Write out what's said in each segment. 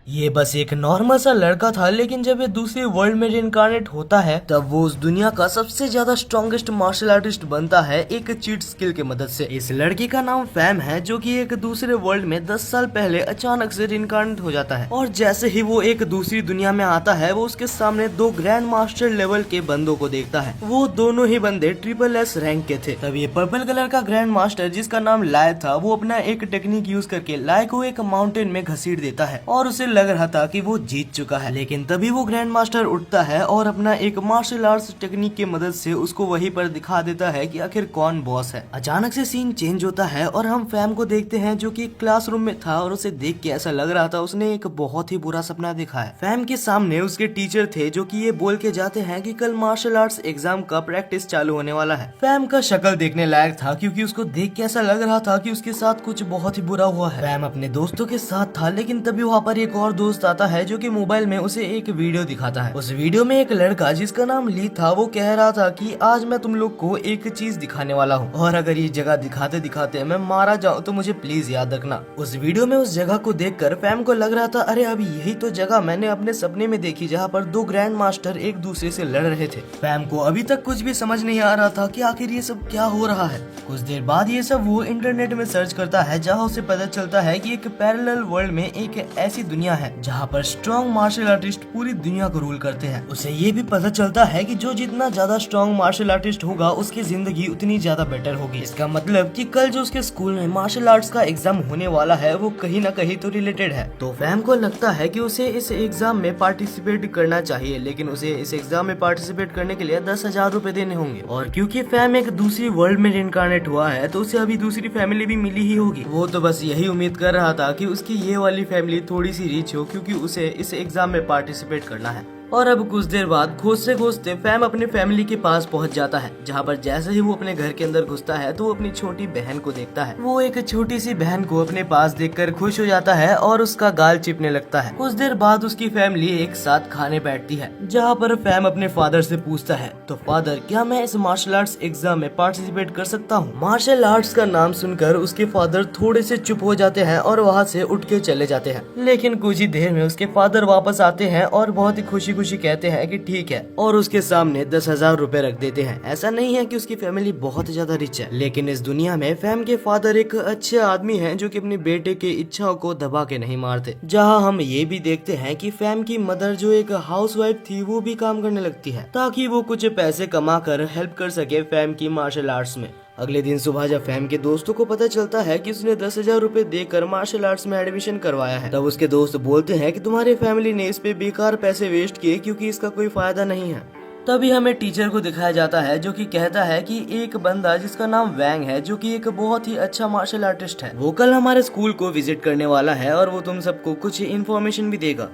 ये बस एक नॉर्मल सा लड़का था, लेकिन जब ये दूसरे वर्ल्ड में रिइंकार्नेट होता है तब वो उस दुनिया का सबसे ज्यादा स्ट्रॉन्गेस्ट मार्शल आर्टिस्ट बनता है एक चीट स्किल की मदद से। इस लड़के का नाम फैम है, जो कि एक दूसरे वर्ल्ड में 10 साल पहले अचानक से रिइंकार्नेट हो जाता है। और जैसे ही वो एक दूसरी दुनिया में आता है, वो उसके सामने दो ग्रैंड मास्टर लेवल के बंदों को देखता है। वो दोनों ही बंदे SSS रैंक के थे। तब ये पर्पल कलर का ग्रैंड मास्टर, जिसका नाम लाय था, वो अपना एक टेक्निक यूज करके लाय को एक माउंटेन में घसीट देता है और उसे लग रहा था कि वो जीत चुका है। लेकिन तभी वो ग्रैंड मास्टर उठता है और अपना एक मार्शल आर्ट्स टेक्निक की मदद से उसको वहीं पर दिखा देता है कि आखिर कौन बॉस है। अचानक से सीन चेंज होता है और हम फैम को देखते हैं, जो कि क्लासरूम में था और उसे देख के ऐसा लग रहा था उसने एक बहुत ही बुरा सपना देखा है। फैम के सामने उसके टीचर थे, जो कि ये बोल के जाते हैं कि कल मार्शल आर्ट्स एग्जाम का प्रैक्टिस चालू होने वाला है। फैम का शक्ल देखने लायक था, क्योंकि उसको देख के ऐसा लग रहा था कि उसके साथ कुछ बहुत ही बुरा हुआ है। फैम अपने दोस्तों के साथ था, लेकिन तभी वहाँ पर एक और दोस्त आता है, जो कि मोबाइल में उसे एक वीडियो दिखाता है। उस वीडियो में एक लड़का, जिसका नाम ली था, वो कह रहा था कि आज मैं तुम लोग को एक चीज दिखाने वाला हूँ, और अगर ये जगह दिखाते दिखाते मैं मारा जाऊँ तो मुझे प्लीज याद रखना। उस वीडियो में उस जगह को देखकर फैम को लग रहा था, अरे अभी यही तो जगह मैंने अपने सपने में देखी, जहाँ पर दो ग्रैंड मास्टर एक दूसरे से लड़ रहे थे। फैम को अभी तक कुछ भी समझ नहीं आ रहा था कि आखिर ये सब क्या हो रहा है। कुछ देर बाद ये सब वो इंटरनेट में सर्च करता है, जहाँ उसे पता चलता है कि एक पैरेलल वर्ल्ड में एक ऐसी दुनिया है जहाँ पर स्ट्रॉन्ग मार्शल आर्टिस्ट पूरी दुनिया को रूल करते हैं। उसे ये भी पता चलता है कि जो जितना ज्यादा स्ट्रॉन्ग मार्शल आर्टिस्ट होगा, उसकी जिंदगी उतनी ज्यादा बेटर होगी। इसका मतलब कि कल जो उसके स्कूल में मार्शल आर्ट्स का एग्जाम होने वाला है, वो कहीं ना कहीं तो रिलेटेड है। तो फैम को लगता है कि उसे इस एग्जाम में पार्टिसिपेट करना चाहिए, लेकिन उसे इस एग्जाम में पार्टिसिपेट करने के लिए 10,000 रुपए देने होंगे। और क्योंकि फैम एक दूसरी वर्ल्ड में रिइंकार्नेट हुआ है, तो उसे अभी दूसरी फैमिली भी मिली ही होगी। वो तो बस यही उम्मीद कर रहा था कि उसकी ये वाली फैमिली थोड़ी सी रिच हो, क्योंकि उसे इस एग्जाम में पार्टिसिपेट करना है। और अब कुछ देर बाद खोजते खोजते फैम अपने फैमिली के पास पहुंच जाता है, जहां पर जैसे ही वो अपने घर के अंदर घुसता है तो वो अपनी छोटी बहन को देखता है। वो एक छोटी सी बहन को अपने पास देखकर खुश हो जाता है और उसका गाल चिपने लगता है। कुछ देर बाद उसकी फैमिली एक साथ खाने बैठती है, जहाँ पर फैम अपने फादर से पूछता है, तो फादर, क्या मैं इस मार्शल आर्ट्स एग्जाम में पार्टिसिपेट कर सकता हूँ? मार्शल आर्ट्स का नाम सुनकर उसके फादर थोड़े से चुप हो जाते हैं और वहाँ से उठ के चले जाते हैं। लेकिन कुछ ही देर में उसके फादर वापस आते हैं और बहुत ही खुशी कहते हैं कि ठीक है, और उसके सामने 10,000 रुपए रख देते हैं। ऐसा नहीं है कि उसकी फैमिली बहुत ज्यादा रिच है, लेकिन इस दुनिया में फैम के फादर एक अच्छे आदमी हैं, जो कि अपने बेटे के इच्छाओं को दबा के नहीं मारते। जहां हम ये भी देखते हैं कि फैम की मदर, जो एक हाउसवाइफ थी, वो भी काम करने लगती है, ताकि वो कुछ पैसे कमा कर हेल्प कर सके फैम की मार्शल आर्ट्स में। अगले दिन सुबह जब फैम के दोस्तों को पता चलता है कि उसने 10,000 रुपए देकर मार्शल आर्ट्स में एडमिशन करवाया है, तब उसके दोस्त बोलते हैं कि तुम्हारी फैमिली ने इस पे बेकार पैसे वेस्ट किए, क्योंकि इसका कोई फायदा नहीं है। तभी हमें टीचर को दिखाया जाता है, जो कि कहता है कि एक बंदा जिसका नाम वैंग है, जो कि एक बहुत ही अच्छा मार्शल आर्टिस्ट है, वो कल हमारे स्कूल को विजिट करने वाला है और वो तुम सबको कुछ इन्फॉर्मेशन भी देगा।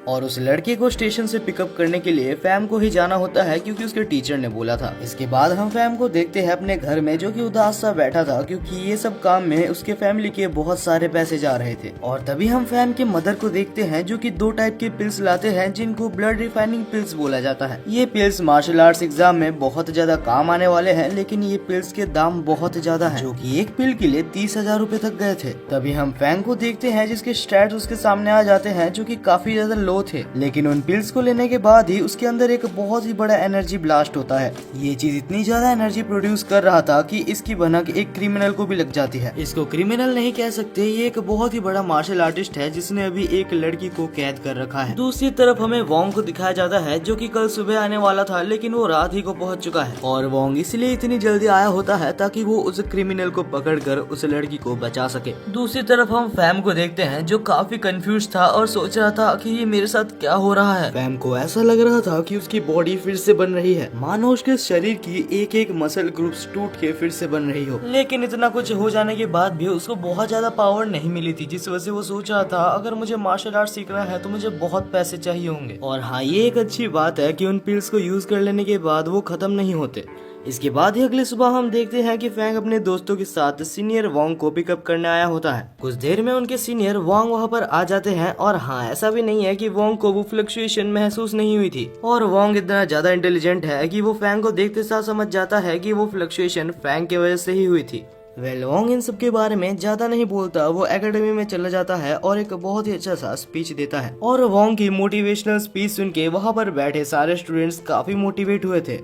और उस लड़के को स्टेशन से पिकअप करने के लिए फैम को ही जाना होता है, क्योंकि उसके टीचर ने बोला था। इसके बाद हम फैम को देखते हैं अपने घर में, जो कि उदास सा बैठा था, क्योंकि ये सब काम में उसके फैमिली के बहुत सारे पैसे जा रहे थे। और तभी हम फैम के मदर को देखते हैं, जो कि 2 टाइप के पिल्स लाते हैं, जिनको ब्लड रिफाइनिंग पिल्स बोला जाता है। ये पिल्स मार्शल आर्ट्स एग्जाम में बहुत ज्यादा काम आने वाले हैं, लेकिन ये पिल्स के दाम बहुत ज्यादा है, जो की एक पिल के लिए 30,000 रुपए तक गए थे। तभी हम फैम को देखते हैं, जिसके स्टैट्स उसके सामने आ जाते हैं, जो की काफी ज्यादा लो थे, लेकिन उन पिल्स को लेने के बाद ही उसके अंदर एक बहुत ही बड़ा एनर्जी ब्लास्ट होता है। ये चीज इतनी ज्यादा एनर्जी प्रोड्यूस कर रहा था कि इसकी भनक एक क्रिमिनल को भी लग जाती है। इसको क्रिमिनल नहीं कह सकते, ये एक बहुत ही बड़ा मार्शल आर्टिस्ट है, जिसने अभी एक लड़की को कैद कर रखा है। दूसरी तरफ हमें वोंग को दिखाया जाता है, जो कि कल सुबह आने वाला था, लेकिन वो रात ही को पहुंच चुका है। और वोंग इसलिए इतनी जल्दी आया होता है ताकि वो उस क्रिमिनल को पकड़कर उस लड़की को बचा सके। दूसरी तरफ हम फैम को देखते हैं, जो काफी कंफ्यूज था और सोच रहा था कि ये मेरे साथ क्या हो रहा है। फैम को ऐसा लग रहा था कि उसकी बॉडी फिर से बन रही है, मानो उसके शरीर की एक एक मसल ग्रुप्स टूट के फिर से बन रही हो। लेकिन इतना कुछ हो जाने के बाद भी उसको बहुत ज्यादा पावर नहीं मिली थी, जिस वजह से वो सोच रहा था अगर मुझे मार्शल आर्ट सीखना है तो मुझे बहुत पैसे चाहिए होंगे। और हाँ, ये एक अच्छी बात है कि उन पिल्स को यूज कर लेने के बाद वो खत्म नहीं होते। इसके बाद ही अगली सुबह हम देखते हैं कि फैंग अपने दोस्तों के साथ सीनियर वोंग को पिकअप करने आया होता है। कुछ देर में उनके सीनियर वोंग वहां पर आ जाते हैं, और हाँ, ऐसा भी नहीं है कि वोंग को वो फ्लक्चुएशन महसूस नहीं हुई थी। और वोंग इतना ज्यादा इंटेलिजेंट है कि वो फैंग को देखते साथ समझ जाता है कि वो फ्लक्चुएशन फैंग की वजह से ही हुई थी। वोंग इन सब के बारे में ज्यादा नहीं बोलता, वो एकेडमी में चला जाता है और एक बहुत ही अच्छा सा स्पीच देता है। और वोंग की मोटिवेशनल स्पीच सुन के वहाँ पर बैठे सारे स्टूडेंट्स काफी मोटिवेट हुए थे।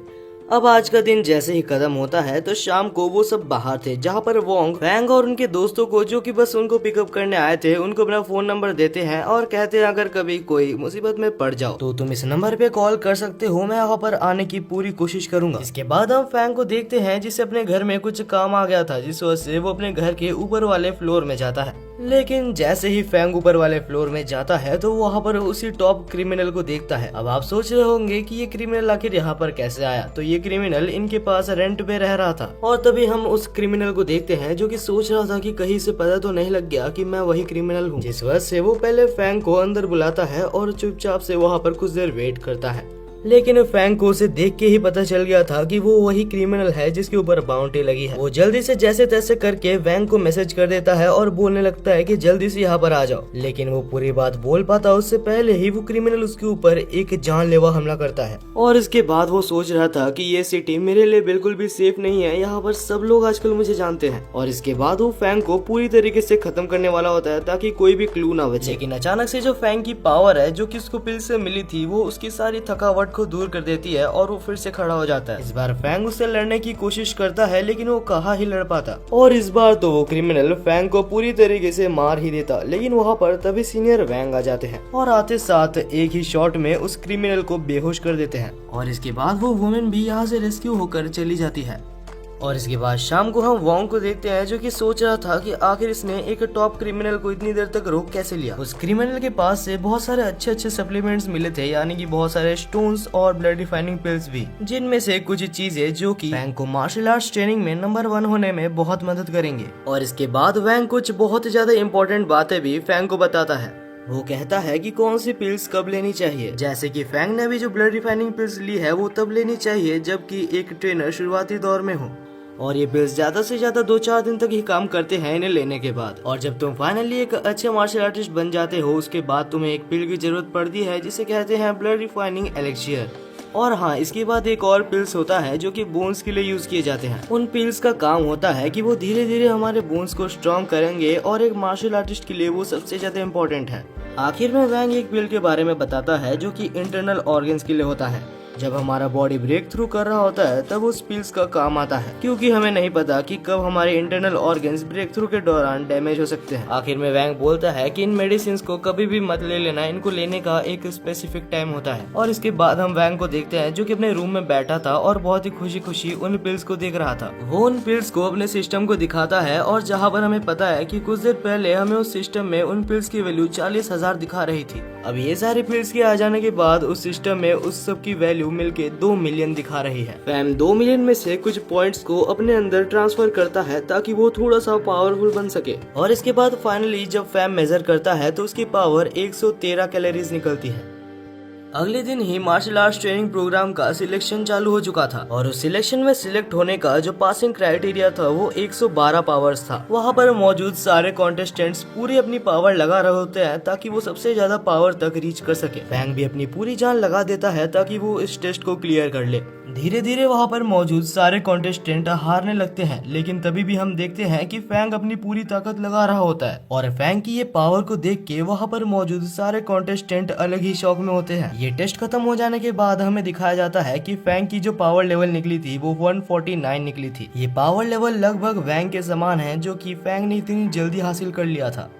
अब आज का दिन जैसे ही खत्म होता है तो शाम को वो सब बाहर थे, जहाँ पर वोंग फैंग और उनके दोस्तों को जो कि बस उनको पिकअप करने आए थे उनको अपना फोन नंबर देते हैं और कहते हैं अगर कभी कोई मुसीबत में पड़ जाओ तो तुम इस नंबर पे कॉल कर सकते हो, मैं यहाँ पर आने की पूरी कोशिश करूंगा। इसके बाद हम फैंग को देखते हैं जिसे अपने घर में कुछ काम आ गया था, जिस वजह से वो अपने घर के ऊपर वाले फ्लोर में जाता है। लेकिन जैसे ही फैंग ऊपर वाले फ्लोर में जाता है तो वहाँ पर उसी टॉप क्रिमिनल को देखता है। अब आप सोच रहे होंगे कि ये क्रिमिनल आखिर यहाँ पर कैसे आया, तो ये क्रिमिनल इनके पास रेंट पे रह रहा था। और तभी हम उस क्रिमिनल को देखते हैं जो कि सोच रहा था कि कहीं से पता तो नहीं लग गया कि मैं वही क्रिमिनल हूँ, जिस वजह से वो पहले फैंग को अंदर बुलाता है और चुपचाप से वहाँ पर कुछ देर वेट करता है। लेकिन फैंग को उसे देख के ही पता चल गया था कि वो वही क्रिमिनल है जिसके ऊपर बाउंटी लगी है। वो जल्दी से जैसे तैसे करके वैंग को मैसेज कर देता है और बोलने लगता है कि जल्दी से यहाँ पर आ जाओ। लेकिन वो पूरी बात बोल पाता उससे पहले ही वो क्रिमिनल उसके ऊपर एक जानलेवा हमला करता है। और इसके बाद वो सोच रहा था कि ये सिटी मेरे लिए बिल्कुल भी सेफ नहीं है, यहाँ पर सब लोग आजकल मुझे जानते हैं। और इसके बाद वो फैंग को पूरी तरीके से खत्म करने वाला होता है ताकि कोई भी क्लू ना बचे। लेकिन अचानक से जो फैंग की पावर है जो कि उसको पिल से मिली थी वो उसकी सारी थकावट को दूर कर देती है और वो फिर से खड़ा हो जाता है। इस बार फैंग उससे लड़ने की कोशिश करता है लेकिन वो कहाँ ही लड़ पाता, और इस बार तो वो क्रिमिनल फैंग को पूरी तरीके से मार ही देता। लेकिन वहाँ पर तभी सीनियर वैंग आ जाते हैं और आते साथ एक ही शॉट में उस क्रिमिनल को बेहोश कर देते हैं। और इसके बाद वो वुमेन भी यहाँ से रेस्क्यू होकर चली जाती है। और इसके बाद शाम को हम वोंग को देखते हैं जो कि सोच रहा था कि आखिर इसने एक टॉप क्रिमिनल को इतनी देर तक रोक कैसे लिया। उस क्रिमिनल के पास से बहुत सारे अच्छे अच्छे सप्लीमेंट्स मिले थे, यानी कि बहुत सारे स्टोन्स और ब्लड रिफाइनिंग पिल्स भी, जिनमें से कुछ चीजें जो कि वैंग को मार्शल आर्ट्स ट्रेनिंग में नंबर 1 होने में बहुत मदद करेंगे। और इसके बाद वैंग कुछ बहुत ज्यादा इम्पोर्टेंट बातें भी फैंग को बताता है। वो कहता है कि कौन सी पिल्स कब लेनी चाहिए, जैसे कि फैंग ने अभी जो ब्लड रिफाइनिंग पिल्स ली है वो तब लेनी चाहिए जबकि एक ट्रेनर शुरुआती दौर में हो, और ये पिल्स ज्यादा से ज्यादा 2-4 दिन तक ही काम करते हैं इन्हें लेने के बाद। और जब तुम फाइनली एक अच्छे मार्शल आर्टिस्ट बन जाते हो उसके बाद तुम्हें एक पिल की जरूरत पड़ती है जिसे कहते हैं ब्लड रिफाइनिंग एलेक्सियर। और हाँ, इसके बाद एक और पिल्स होता है जो कि बोन्स के लिए यूज किए जाते हैं। उन पिल्स का काम होता है कि वो धीरे धीरे हमारे बोन्स को स्ट्रॉन्ग करेंगे और एक मार्शल आर्टिस्ट के लिए वो सबसे ज्यादा इम्पोर्टेंट है। आखिर में वैंग एक पिल के बारे में बताता है जो कि इंटरनल ऑर्गन्स के लिए होता है। जब हमारा बॉडी ब्रेक थ्रू कर रहा होता है तब उस पिल्स का काम आता है, क्योंकि हमें नहीं पता कि कब हमारे इंटरनल ऑर्गन्स ब्रेक थ्रू के दौरान डैमेज हो सकते हैं। आखिर में वैंग बोलता है कि इन मेडिसिन को कभी भी मत ले लेना, इनको लेने का एक स्पेसिफिक टाइम होता है। और इसके बाद हम वैंग को देखते हैं जो कि अपने रूम में बैठा था और बहुत ही खुशी खुशी उन पिल्स को देख रहा था। वो उन पिल्स को अपने सिस्टम को दिखाता है और जहाँ पर हमें पता है कि कुछ देर पहले हमें उस सिस्टम में उन पिल्स की वैल्यू 40,000 दिखा रही थी। अब ये सारे पिल्स के आ जाने के बाद उस सिस्टम में उस सब की वैल्यू मिलके 2 मिलियन दिखा रही है। फैम 2 मिलियन में से कुछ पॉइंट्स को अपने अंदर ट्रांसफर करता है ताकि वो थोड़ा सा पावरफुल बन सके। और इसके बाद फाइनली जब फैम मेजर करता है तो उसकी पावर 113 कैलोरीज निकलती है। अगले दिन ही मार्शल आर्ट्स ट्रेनिंग प्रोग्राम का सिलेक्शन चालू हो चुका था और उस सिलेक्शन में सिलेक्ट होने का जो पासिंग क्राइटेरिया था वो 112 पावर्स था। वहाँ पर मौजूद सारे कॉन्टेस्टेंट्स पूरी अपनी पावर लगा रहे होते हैं ताकि वो सबसे ज्यादा पावर तक रीच कर सके। फैंग भी अपनी पूरी जान लगा देता है ताकि वो इस टेस्ट को क्लियर कर ले। धीरे धीरे वहाँ पर मौजूद सारे कॉन्टेस्टेंट हारने लगते हैं, लेकिन तभी भी हम देखते हैं कि फैंग अपनी पूरी ताकत लगा रहा होता है और फैंग की ये पावर को देख के वहाँ पर मौजूद सारे कॉन्टेस्टेंट अलग ही शौक में होते हैं। ये टेस्ट खत्म हो जाने के बाद हमें दिखाया जाता है कि फैंग की जो पावर लेवल निकली थी वो 149 निकली थी। ये पावर लेवल लगभग वैंग के समान है जो कि फैंग ने इतनी जल्दी हासिल कर लिया था।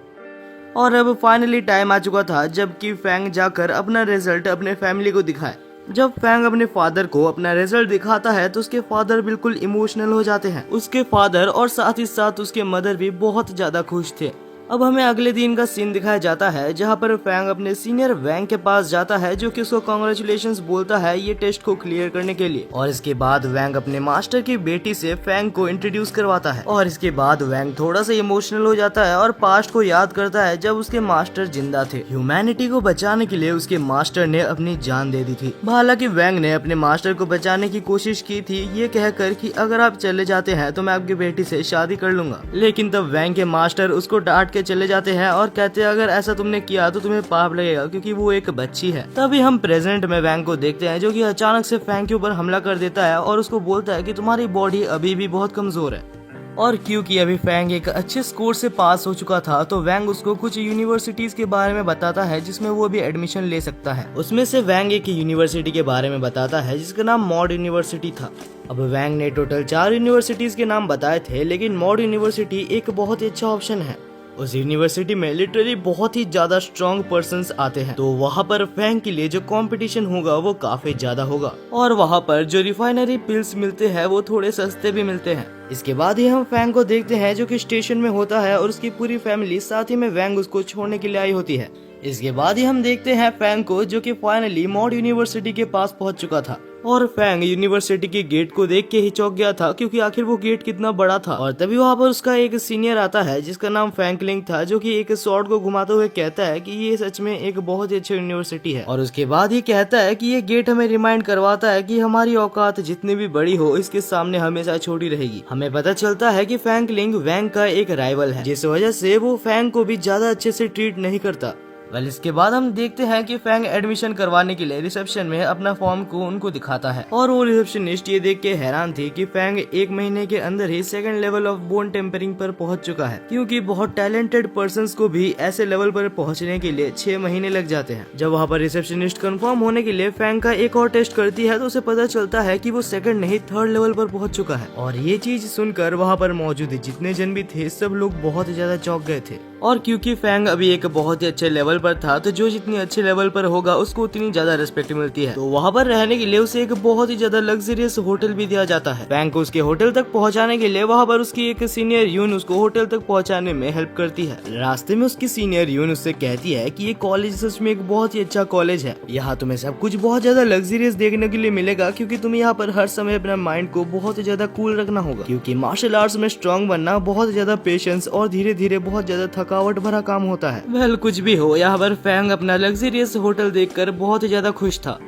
और अब फाइनली टाइम आ चुका था जबकि फैंग जाकर अपना रिजल्ट अपने फैमिली को दिखाए। जब फैंग अपने फादर को अपना रिजल्ट दिखाता है तो उसके फादर बिल्कुल इमोशनल हो जाते हैं। उसके फादर और साथ ही साथ उसके मदर भी बहुत ज्यादा खुश थे। अब हमें अगले दिन का सीन दिखाया जाता है जहाँ पर फैंग अपने सीनियर वैंग के पास जाता है जो कि उसको कांग्रेचुलेशंस बोलता है ये टेस्ट को क्लियर करने के लिए। और इसके बाद वैंग अपने मास्टर की बेटी से फैंग को इंट्रोड्यूस करवाता है। और इसके बाद वैंग थोड़ा सा इमोशनल हो जाता है और पास्ट को याद करता है जब उसके मास्टर जिंदा थे। ह्यूमैनिटी को बचाने के लिए उसके मास्टर ने अपनी जान दे दी थी। हालांकि वैंग ने अपने मास्टर को बचाने की कोशिश की थी ये कहकर कि अगर आप चले जाते हैं तो मैं आपकी बेटी से शादी कर लूंगा। लेकिन तब वैंग के मास्टर उसको डांट चले जाते हैं और कहते हैं अगर ऐसा तुमने किया तो तुम्हें पाप लगेगा क्योंकि वो एक बच्ची है। तभी हम प्रेजेंट में वैंग को देखते हैं जो कि अचानक से फैंग के ऊपर हमला कर देता है और उसको बोलता है कि तुम्हारी बॉडी अभी भी बहुत कमजोर है। और क्योंकि अभी फैंग एक अच्छे स्कोर से पास हो चुका था तो वैंग उसको कुछ यूनिवर्सिटीज के बारे में बताता है जिसमें वो भी एडमिशन ले सकता है। उसमें से वैंग एक यूनिवर्सिटी के बारे में बताता है जिसका नाम मॉड यूनिवर्सिटी था। अब वैंग ने टोटल 4 यूनिवर्सिटीज के नाम बताए थे, लेकिन मॉड यूनिवर्सिटी एक बहुत ही अच्छा ऑप्शन है। उस यूनिवर्सिटी में लिटरली बहुत ही ज्यादा स्ट्रॉन्ग पर्सन्स आते हैं, तो वहाँ पर फैंग के लिए जो कंपटीशन होगा वो काफी ज्यादा होगा और वहाँ पर जो रिफाइनरी पिल्स मिलते हैं वो थोड़े सस्ते भी मिलते हैं। इसके बाद ही हम फैंग को देखते हैं जो कि स्टेशन में होता है और उसकी पूरी फैमिली साथ ही में वैंग उसको छोड़ने के लिए आई होती है। इसके बाद ही हम देखते हैं फैंग को जो कि फाइनली मॉड यूनिवर्सिटी के पास पहुंच चुका था और फैंग यूनिवर्सिटी के गेट को देख के ही चौंक गया था क्योंकि आखिर वो गेट कितना बड़ा था। और तभी वहाँ पर उसका एक सीनियर आता है जिसका नाम फैंकलिंग था, जो कि एक स्वॉर्ड को घुमाते हुए कहता है कि ये सच में एक बहुत ही अच्छी यूनिवर्सिटी है। और उसके बाद ही कहता है कि ये गेट हमें रिमाइंड करवाता है कि हमारी औकात जितनी भी बड़ी हो इसके सामने हमेशा छोटी रहेगी। हमें पता चलता है कि फैंकलिंग वैंग का एक राइवल है, जिस वजह से वो फैंग को भी ज्यादा अच्छे से ट्रीट नहीं करता। इसके बाद हम देखते हैं कि फैंग एडमिशन करवाने के लिए रिसेप्शन में अपना फॉर्म को उनको दिखाता है और वो रिसेप्शनिस्ट ये देख के हैरान थी कि फैंग 1 महीने के अंदर ही 2nd level of bone tempering पर पहुंच चुका है, क्योंकि बहुत टैलेंटेड पर्संस को भी ऐसे लेवल पर पहुंचने के लिए 6 महीने लग जाते हैं। जब वहाँ पर रिसेप्शनिस्ट कंफर्म होने के लिए फैंग का एक और टेस्ट करती है तो उसे पता चलता है कि वो 2nd नहीं 3rd लेवल पर पहुंच चुका है। और ये चीज सुनकर वहाँ पर मौजूद जितने जन भी थे सब लोग बहुत ही ज्यादा चौंक गए थे। और क्योंकि फैंग अभी एक बहुत ही अच्छे लेवल पर था तो जो जितनी अच्छे लेवल पर होगा उसको उतनी ज्यादा रिस्पेक्ट मिलती है, तो वहाँ पर रहने के लिए उसे एक बहुत ही ज्यादा लग्जरियस होटल भी दिया जाता है। फैंग को उसके होटल तक पहुँचाने के लिए वहाँ पर उसकी एक सीनियर यून उसको होटल तक पहुँचाने में हेल्प करती है। रास्ते में उसकी सीनियर यून उससे कहती है कि ये कॉलेज सच में एक बहुत ही अच्छा कॉलेज है, यहाँ तुम्हें सब कुछ बहुत ज्यादा लग्जरियस देखने के लिए मिलेगा, क्योंकि तुम्हें यहाँ पर हर समय अपना माइंड को बहुत ही ज्यादा कूल रखना होगा, क्योंकि मार्शल आर्ट्स में स्ट्रॉन्ग बनना बहुत ज्यादा पेशेंस और धीरे धीरे बहुत ज्यादा थकावट भरा काम होता है। वेल कुछ भी हो, यहाँ पर फैंग अपना लग्जरियस होटल देखकर बहुत ही ज्यादा खुश था।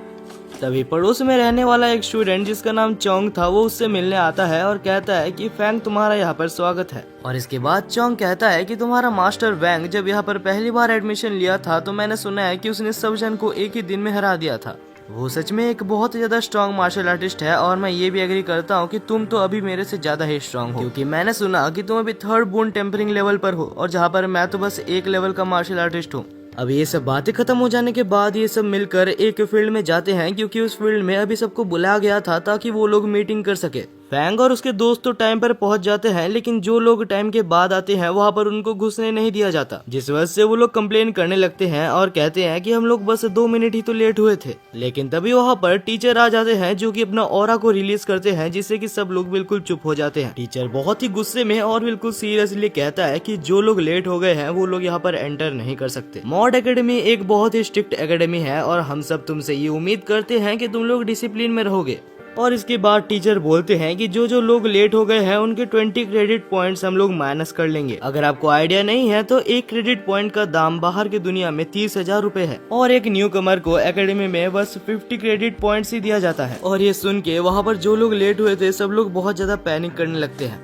तभी पड़ोस में रहने वाला एक स्टूडेंट जिसका नाम चोंग था वो उससे मिलने आता है और कहता है कि फैंग तुम्हारा यहाँ पर स्वागत है। और इसके बाद चोंग कहता है कि तुम्हारा मास्टर वैंग जब यहाँ पर पहली बार एडमिशन लिया था तो मैंने सुना है कि उसने सब जन को एक ही दिन में हरा दिया था। वो सच में एक बहुत ही ज्यादा स्ट्रॉन्ग मार्शल आर्टिस्ट है और मैं ये भी एग्री करता हूँ कि तुम तो अभी मेरे से ज्यादा ही स्ट्रॉन्ग हो, क्योंकि मैंने सुना कि तुम अभी 3rd बोन टेम्परिंग लेवल पर हो और जहाँ पर मैं तो बस 1 लेवल का मार्शल आर्टिस्ट हूँ। अब ये सब बातें खत्म हो जाने के बाद ये सब मिलकर एक फील्ड में जाते हैं, क्योंकि उस फील्ड में अभी सबको बुलाया गया था ताकि वो लोग मीटिंग कर सके। फैंग और उसके दोस्त तो टाइम पर पहुंच जाते हैं, लेकिन जो लोग टाइम के बाद आते हैं वहाँ पर उनको घुसने नहीं दिया जाता, जिस वजह से वो लोग कंप्लेन करने लगते हैं और कहते हैं कि हम लोग बस 2 मिनट ही तो लेट हुए थे। लेकिन तभी वहाँ पर टीचर आ जाते हैं जो कि अपना ऑरा को रिलीज करते हैं, जिससे कि सब लोग बिल्कुल चुप हो जाते हैं। टीचर बहुत ही गुस्से में और बिल्कुल सीरियसली कहता है कि जो लोग लेट हो गए हैं वो लोग यहाँ पर एंटर नहीं कर सकते। मॉड एकेडमी एक बहुत ही स्ट्रिक्ट एकेडमी है और हम सब तुमसे ये उम्मीद करते हैं कि तुम लोग डिसिप्लिन में रहोगे। और इसके बाद टीचर बोलते हैं कि जो जो लोग लेट हो गए हैं उनके 20 क्रेडिट पॉइंट्स हम लोग माइनस कर लेंगे। अगर आपको आइडिया नहीं है तो 1 क्रेडिट पॉइंट का दाम बाहर की दुनिया में 30,000 रुपए है और एक न्यू कमर को एकेडमी में बस 50 क्रेडिट पॉइंट्स ही दिया जाता है। और ये सुन के वहाँ पर जो लोग लेट हुए थे सब लोग बहुत ज्यादा पैनिक करने लगते हैं।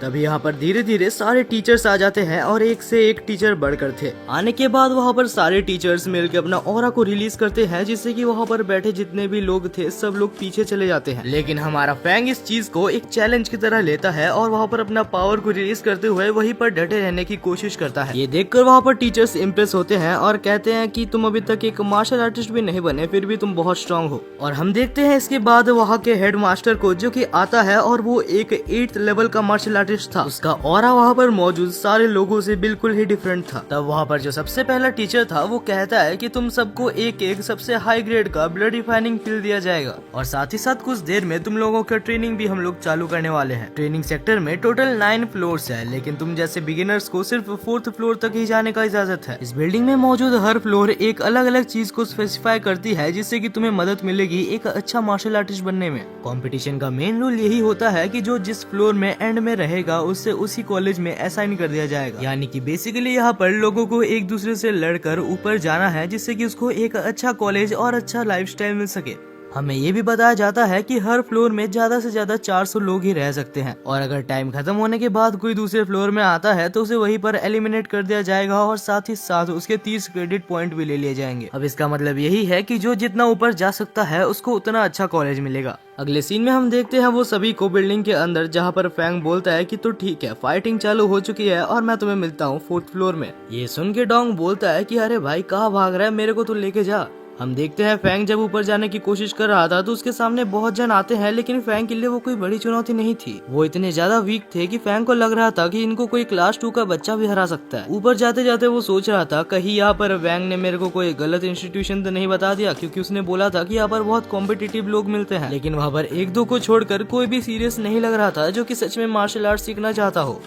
तभी यहाँ पर धीरे धीरे सारे टीचर्स आ जाते हैं और एक से एक टीचर बढ़कर थे। आने के बाद वहाँ पर सारे टीचर्स मिलकर अपना ऑरा को रिलीज करते हैं, जिससे कि वहाँ पर बैठे जितने भी लोग थे सब लोग पीछे चले जाते हैं। लेकिन हमारा फैंग इस चीज को एक चैलेंज की तरह लेता है और वहाँ पर अपना पावर को रिलीज करते हुए वहीं पर डटे रहने की कोशिश करता है। ये देखकर वहाँ पर टीचर्स इम्प्रेस होते हैं और कहते हैं कि तुम अभी तक एक मार्शल आर्टिस्ट भी नहीं बने, फिर भी तुम बहुत स्ट्रॉन्ग हो। और हम देखते हैं इसके बाद वहाँ के हेड मास्टर को, जो कि आता है और वो एक 8th लेवल का मार्शल आर्टिस्ट था। उसका ऑरा वहाँ पर मौजूद सारे लोगों से बिल्कुल ही डिफरेंट था। तब वहाँ पर जो सबसे पहला टीचर था वो कहता है कि तुम सबको एक एक सबसे हाई ग्रेड का ब्लड रिफाइनिंग पिल दिया जाएगा और साथ ही साथ कुछ देर में तुम लोगों का ट्रेनिंग भी हम लोग चालू करने वाले हैं। ट्रेनिंग सेक्टर में टोटल 9 फ्लोर्स है, लेकिन तुम जैसे बिगिनर्स को सिर्फ 4th फ्लोर तक ही जाने का इजाजत है। इस बिल्डिंग में मौजूद हर फ्लोर एक अलग अलग चीज को स्पेसिफाई करती है, जिससे कि तुम्हें मदद मिलेगी एक अच्छा मार्शल आर्टिस्ट बनने में। कंपटीशन का मेन रूल यही होता है कि जो जिस फ्लोर में एंड में रहेगा उससे उसी कॉलेज में असाइन कर दिया जाएगा। यानी कि बेसिकली यहाँ पर लोगों को एक दूसरे से लड़कर ऊपर जाना है, जिससे कि उसको एक अच्छा कॉलेज और अच्छा लाइफस्टाइल मिल सके। हमें ये भी बताया जाता है कि हर फ्लोर में ज्यादा से ज्यादा 400 लोग ही रह सकते हैं और अगर टाइम खत्म होने के बाद कोई दूसरे फ्लोर में आता है तो उसे वहीं पर एलिमिनेट कर दिया जाएगा और साथ ही साथ उसके 30 क्रेडिट पॉइंट भी ले लिए जाएंगे। अब इसका मतलब यही है कि जो जितना ऊपर जा सकता है उसको उतना अच्छा कॉलेज मिलेगा। अगले सीन में हम देखते हैं वो सभी को बिल्डिंग के अंदर, जहाँ पर फैंग बोलता है कि तो ठीक है, फाइटिंग चालू हो चुकी है और मैं तुम्हें मिलता हूँ 4th फ्लोर में। ये सुन के डोंग बोलता है कि अरे भाई कहाँ भाग रहा है, मेरे को तो लेके जा। हम देखते हैं फैंग जब ऊपर जाने की कोशिश कर रहा था तो उसके सामने बहुत जन आते हैं, लेकिन फैंग के लिए वो कोई बड़ी चुनौती नहीं थी। वो इतने ज्यादा वीक थे कि फैंग को लग रहा था कि इनको कोई क्लास 2 का बच्चा भी हरा सकता है। ऊपर जाते जाते वो सोच रहा था कहीं यहाँ पर वैंग ने मेरे को कोई गलत इंस्टीट्यूशन तो नहीं बता दिया, क्योंकि उसने बोला था कि यहाँ पर बहुत कॉम्पिटिटिव लोग मिलते हैं, लेकिन वहाँ पर 1-2 को छोड़कर कोई भी सीरियस नहीं लग रहा था जो कि सच में मार्शल आर्ट सीखना चाहता हो।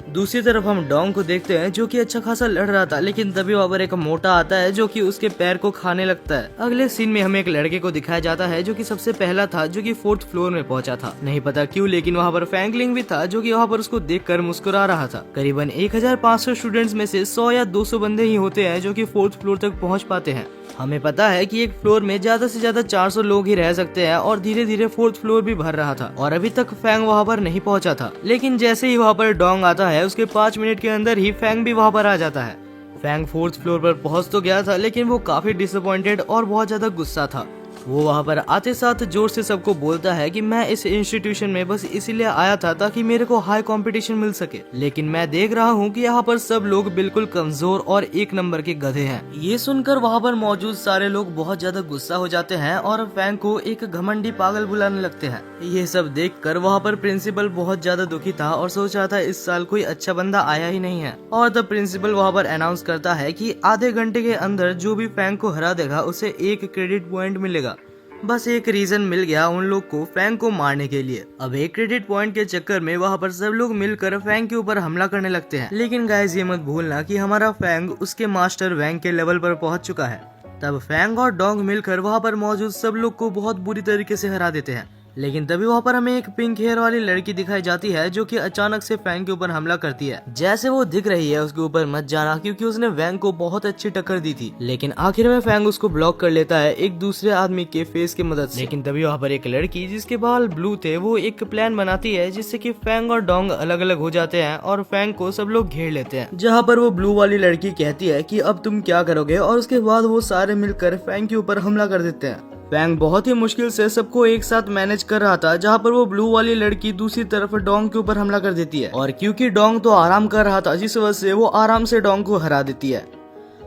दूसरी तरफ हम डोंग को देखते हैं जो कि अच्छा खासा लड़ रहा था, लेकिन तभी वहाँ पर एक मोटा आता है जो कि उसके पैर को खाने लगता है। अगले सीन में हमें एक लड़के को दिखाया जाता है जो कि सबसे पहला था, जो कि 4th फ्लोर में पहुंचा था। नहीं पता क्यों, लेकिन वहाँ पर फैंगलिंग भी था जो कि वहाँ पर उसको देखकर मुस्कुरा रहा था। करीबन 1500 स्टूडेंट्स में से 100 या 200 बंदे ही होते हैं जो कि 4th फ्लोर तक पहुँच पाते हैं। हमें पता है कि एक फ्लोर में ज्यादा से ज्यादा 400 लोग ही रह सकते हैं और धीरे धीरे 4th फ्लोर भी भर रहा था और अभी तक फैंग वहाँ पर नहीं पहुँचा था। लेकिन जैसे ही वहाँ पर डोंग आता है उसके 5 मिनट के अंदर ही फैंग भी वहाँ पर आ जाता है। फैंग 4th फ्लोर पर पहुँच तो गया था, लेकिन वो काफी डिसअपॉइंटेड और बहुत ज्यादा गुस्सा था। वो वहाँ पर आते साथ जोर से सबको बोलता है कि मैं इस इंस्टीट्यूशन में बस इसीलिए आया था ताकि मेरे को हाई कंपटीशन मिल सके, लेकिन मैं देख रहा हूँ कि यहाँ पर सब लोग बिल्कुल कमजोर और 1 नंबर के गधे हैं। ये सुनकर वहाँ पर मौजूद सारे लोग बहुत ज्यादा गुस्सा हो जाते हैं और फैंग को एक घमंडी पागल बुलाने लगते हैं। ये सब देखकर वहाँ पर प्रिंसिपल बहुत ज्यादा दुखी था और सोच रहा था इस साल कोई अच्छा बंदा आया ही नहीं है। और तब प्रिंसिपल वहाँ पर अनाउंस करता है कि आधे घंटे के अंदर जो भी फैंग को हरा देगा उसे 1 क्रेडिट पॉइंट मिलेगा। बस एक रीजन मिल गया उन लोग को फैंग को मारने के लिए। अब 1 क्रेडिट पॉइंट के चक्कर में वहाँ पर सब लोग मिलकर फैंग के ऊपर हमला करने लगते हैं। लेकिन गाइस ये मत भूलना कि हमारा फैंग उसके मास्टर वैंग के लेवल पर पहुँच चुका है। तब फैंग और डोंग मिलकर वहाँ पर मौजूद सब लोग को बहुत बुरी तरीके से हरा देते हैं। लेकिन तभी वहाँ पर हमें एक पिंक हेयर वाली लड़की दिखाई जाती है जो कि अचानक से फैंग के ऊपर हमला करती है। जैसे वो दिख रही है उसके ऊपर मत जाना, क्योंकि उसने वैंग को बहुत अच्छी टक्कर दी थी। लेकिन आखिर में फैंग उसको ब्लॉक कर लेता है एक दूसरे आदमी के फेस की मदद से। लेकिन तभी वहाँ पर एक लड़की जिसके बाल ब्लू थे वो एक प्लान बनाती है जिससे कि फैंग और डोंग अलग अलग हो जाते हैं और फैंग को सब लोग घेर लेते हैं। जहाँ पर वो ब्लू वाली लड़की कहती है कि अब तुम क्या करोगे, और उसके बाद वो सारे मिलकर फैंग के ऊपर हमला कर देते हैं। फैंग बहुत ही मुश्किल से सबको एक साथ मैनेज कर रहा था, जहाँ पर वो ब्लू वाली लड़की दूसरी तरफ डोंग के ऊपर हमला कर देती है और क्योंकि डोंग तो आराम कर रहा था जिस वजह से वो आराम से डोंग को हरा देती है।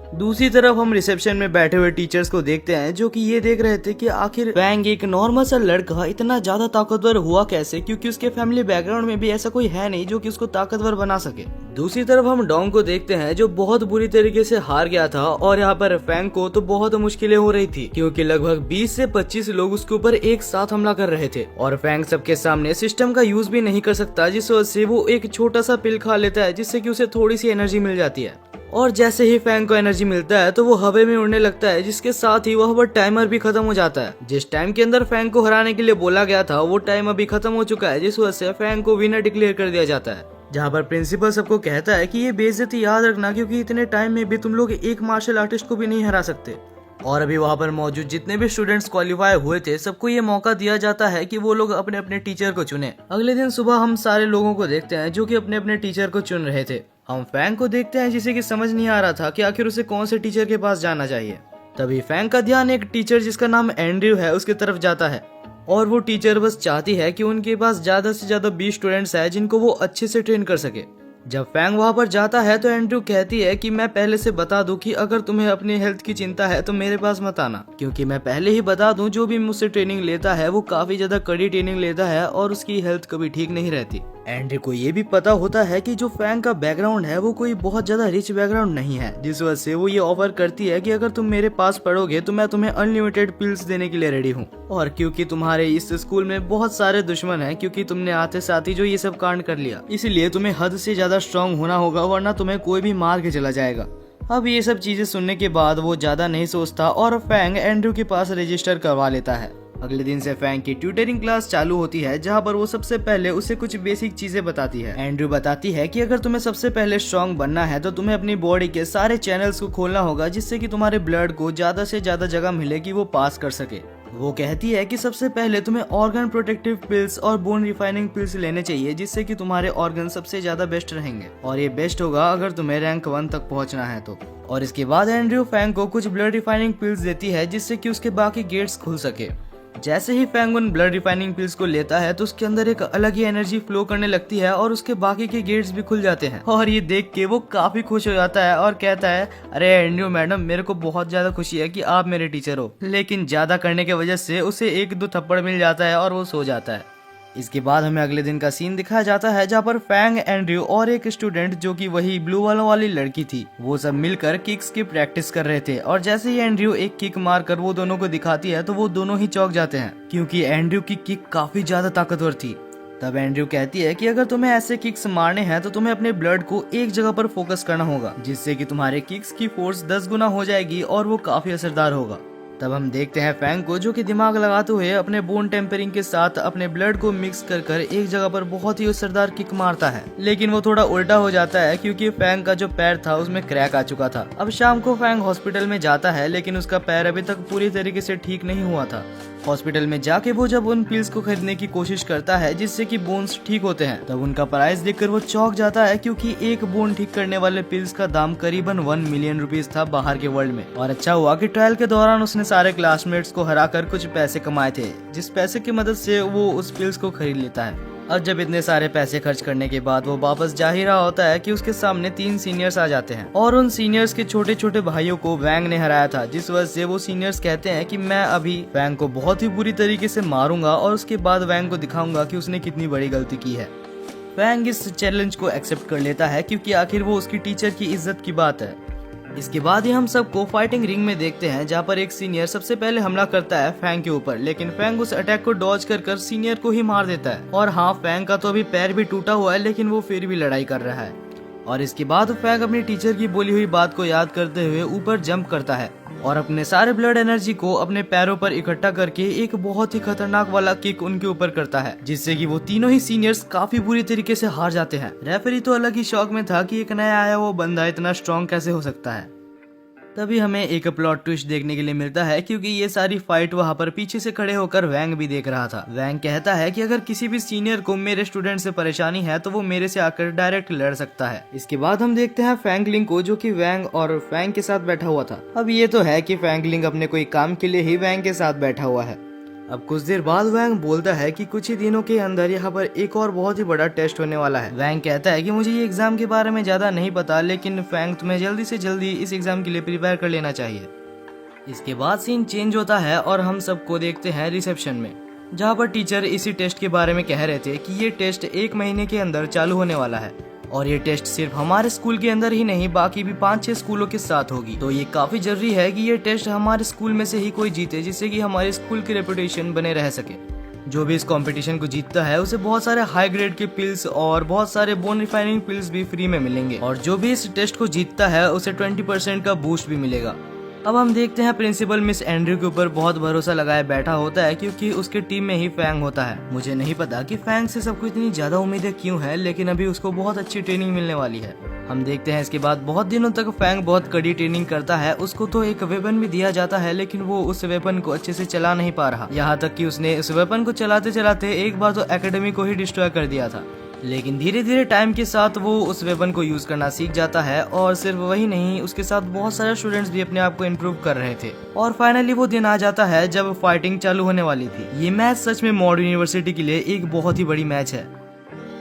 दूसरी तरफ हम रिसेप्शन में बैठे हुए टीचर्स को देखते हैं जो कि ये देख रहे थे कि आखिर फैंग एक नॉर्मल सा लड़का इतना ज्यादा ताकतवर हुआ कैसे, क्योंकि उसके फैमिली बैकग्राउंड में भी ऐसा कोई है नहीं जो कि उसको ताकतवर बना सके। दूसरी तरफ हम डोंग को देखते हैं जो बहुत बुरी तरीके से हार गया था और यहाँ पर फैंग को तो बहुत मुश्किलें हो रही थी क्योंकि लगभग 20 से 25 लोग उसके ऊपर एक साथ हमला कर रहे थे और फैंग सबके सामने सिस्टम का यूज भी नहीं कर सकता, जिस वजह से वो एक छोटा सा पिल खा लेता है जिससे कि उसे थोड़ी सी एनर्जी मिल जाती है। और जैसे ही फैंग को एनर्जी मिलता है तो वो हवा में उड़ने लगता है, जिसके साथ ही वह पर टाइमर भी खत्म हो जाता है। जिस टाइम के अंदर फैंग को हराने के लिए बोला गया था वो टाइम अभी खत्म हो चुका है, जिस वजह से फैंग को विनर डिक्लेयर कर दिया जाता है। जहाँ पर प्रिंसिपल सबको कहता है कि ये बेइज्जती याद रखना, क्योंकि इतने टाइम में भी तुम लोग एक मार्शल आर्टिस्ट को भी नहीं हरा सकते। और अभी वहाँ पर मौजूद जितने भी स्टूडेंट्स क्वालिफाई हुए थे सबको ये मौका दिया जाता है कि वो लोग अपने अपने टीचर को चुने। अगले दिन सुबह हम सारे लोगों को देखते हैं जो कि अपने अपने टीचर को चुन रहे थे। हम फैंग को देखते हैं जिसे कि समझ नहीं आ रहा था कि आखिर उसे कौन से टीचर के पास जाना चाहिए। तभी फैंग का ध्यान एक टीचर जिसका नाम एंड्रयू है उसकी तरफ जाता है और वो टीचर बस चाहती है कि उनके पास ज्यादा से ज्यादा 20 स्टूडेंट्स है जिनको वो अच्छे से ट्रेन कर सके। जब फैंग वहाँ पर जाता है तो एंड्रयू कहती है कि मैं पहले से बता दूं कि अगर तुम्हें अपनी हेल्थ की चिंता है तो मेरे पास मत आना, क्योंकि मैं पहले ही बता दूं जो भी मुझसे ट्रेनिंग लेता है वो काफी ज्यादा कड़ी ट्रेनिंग लेता है और उसकी हेल्थ कभी ठीक नहीं रहती। एंड्रयू को ये भी पता होता है कि जो फैंग का बैकग्राउंड है वो कोई बहुत ज्यादा रिच बैकग्राउंड नहीं है, जिस वजह से वो ये ऑफर करती है कि अगर तुम मेरे पास पढ़ोगे तो मैं तुम्हें अनलिमिटेड पिल्स देने के लिए रेडी हूँ। और क्योंकि तुम्हारे इस स्कूल में बहुत सारे दुश्मन हैं, क्योंकि तुमने आते साथ ही जो ये सब कांड कर लिया, इसलिए तुम्हें हद से ज्यादा स्ट्रांग होना होगा, वरना तुम्हें कोई भी मार के चला जाएगा। अब ये सब चीजें सुनने के बाद वो ज्यादा नहीं सोचता और फैंग एंड्रयू के पास रजिस्टर करवा लेता है। अगले दिन से फैंग की ट्यूटरिंग क्लास चालू होती है, जहाँ पर वो सबसे पहले उसे कुछ बेसिक चीजें बताती है। एंड्रयू बताती है कि अगर तुम्हें सबसे पहले स्ट्रांग बनना है तो तुम्हें अपनी बॉडी के सारे चैनल्स को खोलना होगा, जिससे कि तुम्हारे ब्लड को ज्यादा से ज्यादा जगह मिले कि वो पास कर सके। वो कहती है कि सबसे पहले तुम्हें ऑर्गन प्रोटेक्टिव पिल्स और बोन रिफाइनिंग पिल्स लेने चाहिए, जिससे कि तुम्हारे ऑर्गन सबसे ज्यादा बेस्ट रहेंगे, और ये बेस्ट होगा अगर तुम्हें रैंक 1 तक पहुंचना है तो। और इसके बाद एंड्रयू फैंग को कुछ ब्लड रिफाइनिंग पिल्स देती है, जिससे कि उसके बाकी गेट्स खुल सके। जैसे ही फैंग उन ब्लड रिफाइनिंग पिल्स को लेता है तो उसके अंदर एक अलग ही एनर्जी फ्लो करने लगती है और उसके बाकी के गेट्स भी खुल जाते हैं। और ये देख के वो काफी खुश हो जाता है और कहता है, अरे एंड्रयू मैडम, मेरे को बहुत ज्यादा खुशी है कि आप मेरे टीचर हो। लेकिन ज्यादा करने की वजह से उसे 1-2 थप्पड़ मिल जाता है और वो सो जाता है। इसके बाद हमें अगले दिन का सीन दिखाया जाता है, जहाँ पर फैंग, एंड्रयू और एक स्टूडेंट जो कि वही ब्लू वालों वाली लड़की थी, वो सब मिलकर किक्स की प्रैक्टिस कर रहे थे। और जैसे ही एंड्रयू एक किक मारकर वो दोनों को दिखाती है तो वो दोनों ही चौंक जाते हैं, क्योंकि एंड्रयू की किक काफी ज्यादा ताकतवर थी। तब एंड्रयू कहती है कि अगर तुम्हें ऐसे किक्स मारने हैं तो तुम्हें अपने ब्लड को एक जगह पर फोकस करना होगा, जिससे कि तुम्हारे किक्स की फोर्स 10 गुना हो जाएगी और वो काफी असरदार होगा। तब हम देखते हैं फैंग को, जो कि दिमाग लगाते हुए अपने बोन टेम्परिंग के साथ अपने ब्लड को मिक्स कर कर एक जगह पर बहुत ही असरदार किक मारता है। लेकिन वो थोड़ा उल्टा हो जाता है, क्योंकि फैंग का जो पैर था उसमें क्रैक आ चुका था। अब शाम को फैंग हॉस्पिटल में जाता है, लेकिन उसका पैर अभी तक पूरी तरीके से ठीक नहीं हुआ था। हॉस्पिटल में जाके वो जब उन पिल्स को खरीदने की कोशिश करता है जिससे कि बोन्स ठीक होते हैं, तब उनका प्राइस देखकर वो चौंक जाता है, क्योंकि एक बोन ठीक करने वाले पिल्स का दाम करीबन 1 मिलियन रुपीस था बाहर के वर्ल्ड में। और अच्छा हुआ कि ट्रायल के दौरान उसने सारे क्लासमेट्स को हराकर कुछ पैसे कमाए थे, जिस पैसे की मदद से वो उस पिल्स को खरीद लेता है। अब जब इतने सारे पैसे खर्च करने के बाद वो वापस जा ही रहा होता है कि उसके सामने 3 सीनियर्स आ जाते हैं, और उन सीनियर्स के छोटे छोटे भाइयों को वैंग ने हराया था, जिस वजह से वो सीनियर्स कहते हैं कि मैं अभी वैंग को बहुत ही बुरी तरीके से मारूंगा और उसके बाद वैंग को दिखाऊंगा कि उसने कितनी बड़ी गलती की है। वैंग इस चैलेंज को एक्सेप्ट कर लेता है, क्योंकि आखिर वो उसकी टीचर की इज्जत की बात है। इसके बाद ही हम सबको फाइटिंग रिंग में देखते हैं, जहाँ पर एक सीनियर सबसे पहले हमला करता है फैंग के ऊपर, लेकिन फैंग उस अटैक को डॉज कर सीनियर को ही मार देता है। और हाँ, फैंग का तो अभी पैर भी टूटा हुआ है, लेकिन वो फिर भी लड़ाई कर रहा है। और इसके बाद फैंग अपनी टीचर की बोली हुई बात को याद करते हुए ऊपर जंप करता है और अपने सारे ब्लड एनर्जी को अपने पैरों पर इकट्ठा करके एक बहुत ही खतरनाक वाला किक उनके ऊपर करता है, जिससे कि वो तीनों ही सीनियर्स काफी बुरी तरीके से हार जाते हैं। रेफरी तो अलग ही शौक में था कि एक नया आया वो बंदा इतना स्ट्रॉन्ग कैसे हो सकता है। तभी हमें एक प्लॉट ट्विस्ट देखने के लिए मिलता है, क्योंकि ये सारी फाइट वहाँ पर पीछे से खड़े होकर वैंग भी देख रहा था। वैंग कहता है कि अगर किसी भी सीनियर को मेरे स्टूडेंट से परेशानी है तो वो मेरे से आकर डायरेक्ट लड़ सकता है। इसके बाद हम देखते हैं फैंगलिंग को, जो कि वैंग और फैंग के साथ बैठा हुआ था। अब ये तो है कि फैंगलिंग अपने कोई काम के लिए ही वैंग के साथ बैठा हुआ है। अब कुछ देर बाद वैंग बोलता है कि कुछ ही दिनों के अंदर यहाँ पर एक और बहुत ही बड़ा टेस्ट होने वाला है। वैंग कहता है कि मुझे ये एग्जाम के बारे में ज्यादा नहीं पता, लेकिन फैंग तुम्हें जल्दी से जल्दी इस एग्जाम के लिए प्रिपेयर कर लेना चाहिए। इसके बाद सीन चेंज होता है और हम सबको देखते हैं रिसेप्शन में, जहाँ पर टीचर इसी टेस्ट के बारे में कह रहे थे कि ये टेस्ट 1 महीने के अंदर चालू होने वाला है, और ये टेस्ट सिर्फ हमारे स्कूल के अंदर ही नहीं बाकी भी 5-6 स्कूलों के साथ होगी। तो ये काफी जरूरी है कि ये टेस्ट हमारे स्कूल में से ही कोई जीते, जिससे कि हमारे स्कूल की रेपुटेशन बने रह सके। जो भी इस कंपटीशन को जीतता है उसे बहुत सारे हाई ग्रेड के पिल्स और बहुत सारे बोन रिफाइनिंग पिल्स भी फ्री में मिलेंगे, और जो भी इस टेस्ट को जीतता है उसे 20% का बूस्ट भी मिलेगा। अब हम देखते हैं प्रिंसिपल मिस एंड्रयू के ऊपर बहुत भरोसा लगाए बैठा होता है, क्योंकि उसके टीम में ही फैंग होता है। मुझे नहीं पता कि फैंग से सबको इतनी ज्यादा उम्मीदें क्यों है, लेकिन अभी उसको बहुत अच्छी ट्रेनिंग मिलने वाली है। हम देखते हैं इसके बाद बहुत दिनों तक फैंग बहुत कड़ी ट्रेनिंग करता है। उसको तो एक वेपन भी दिया जाता है, लेकिन वो उस वेपन को अच्छे से चला नहीं पा रहा, यहाँ तक कि उसने उस वेपन को चलाते चलाते एक बार तो एकेडमी को ही डिस्ट्रॉय कर दिया था। लेकिन धीरे धीरे टाइम के साथ वो उस वेपन को यूज करना सीख जाता है, और सिर्फ वही नहीं, उसके साथ बहुत सारे स्टूडेंट्स भी अपने आप को इम्प्रूव कर रहे थे। और फाइनली वो दिन आ जाता है जब फाइटिंग चालू होने वाली थी। ये मैच सच में मॉड यूनिवर्सिटी के लिए एक बहुत ही बड़ी मैच है।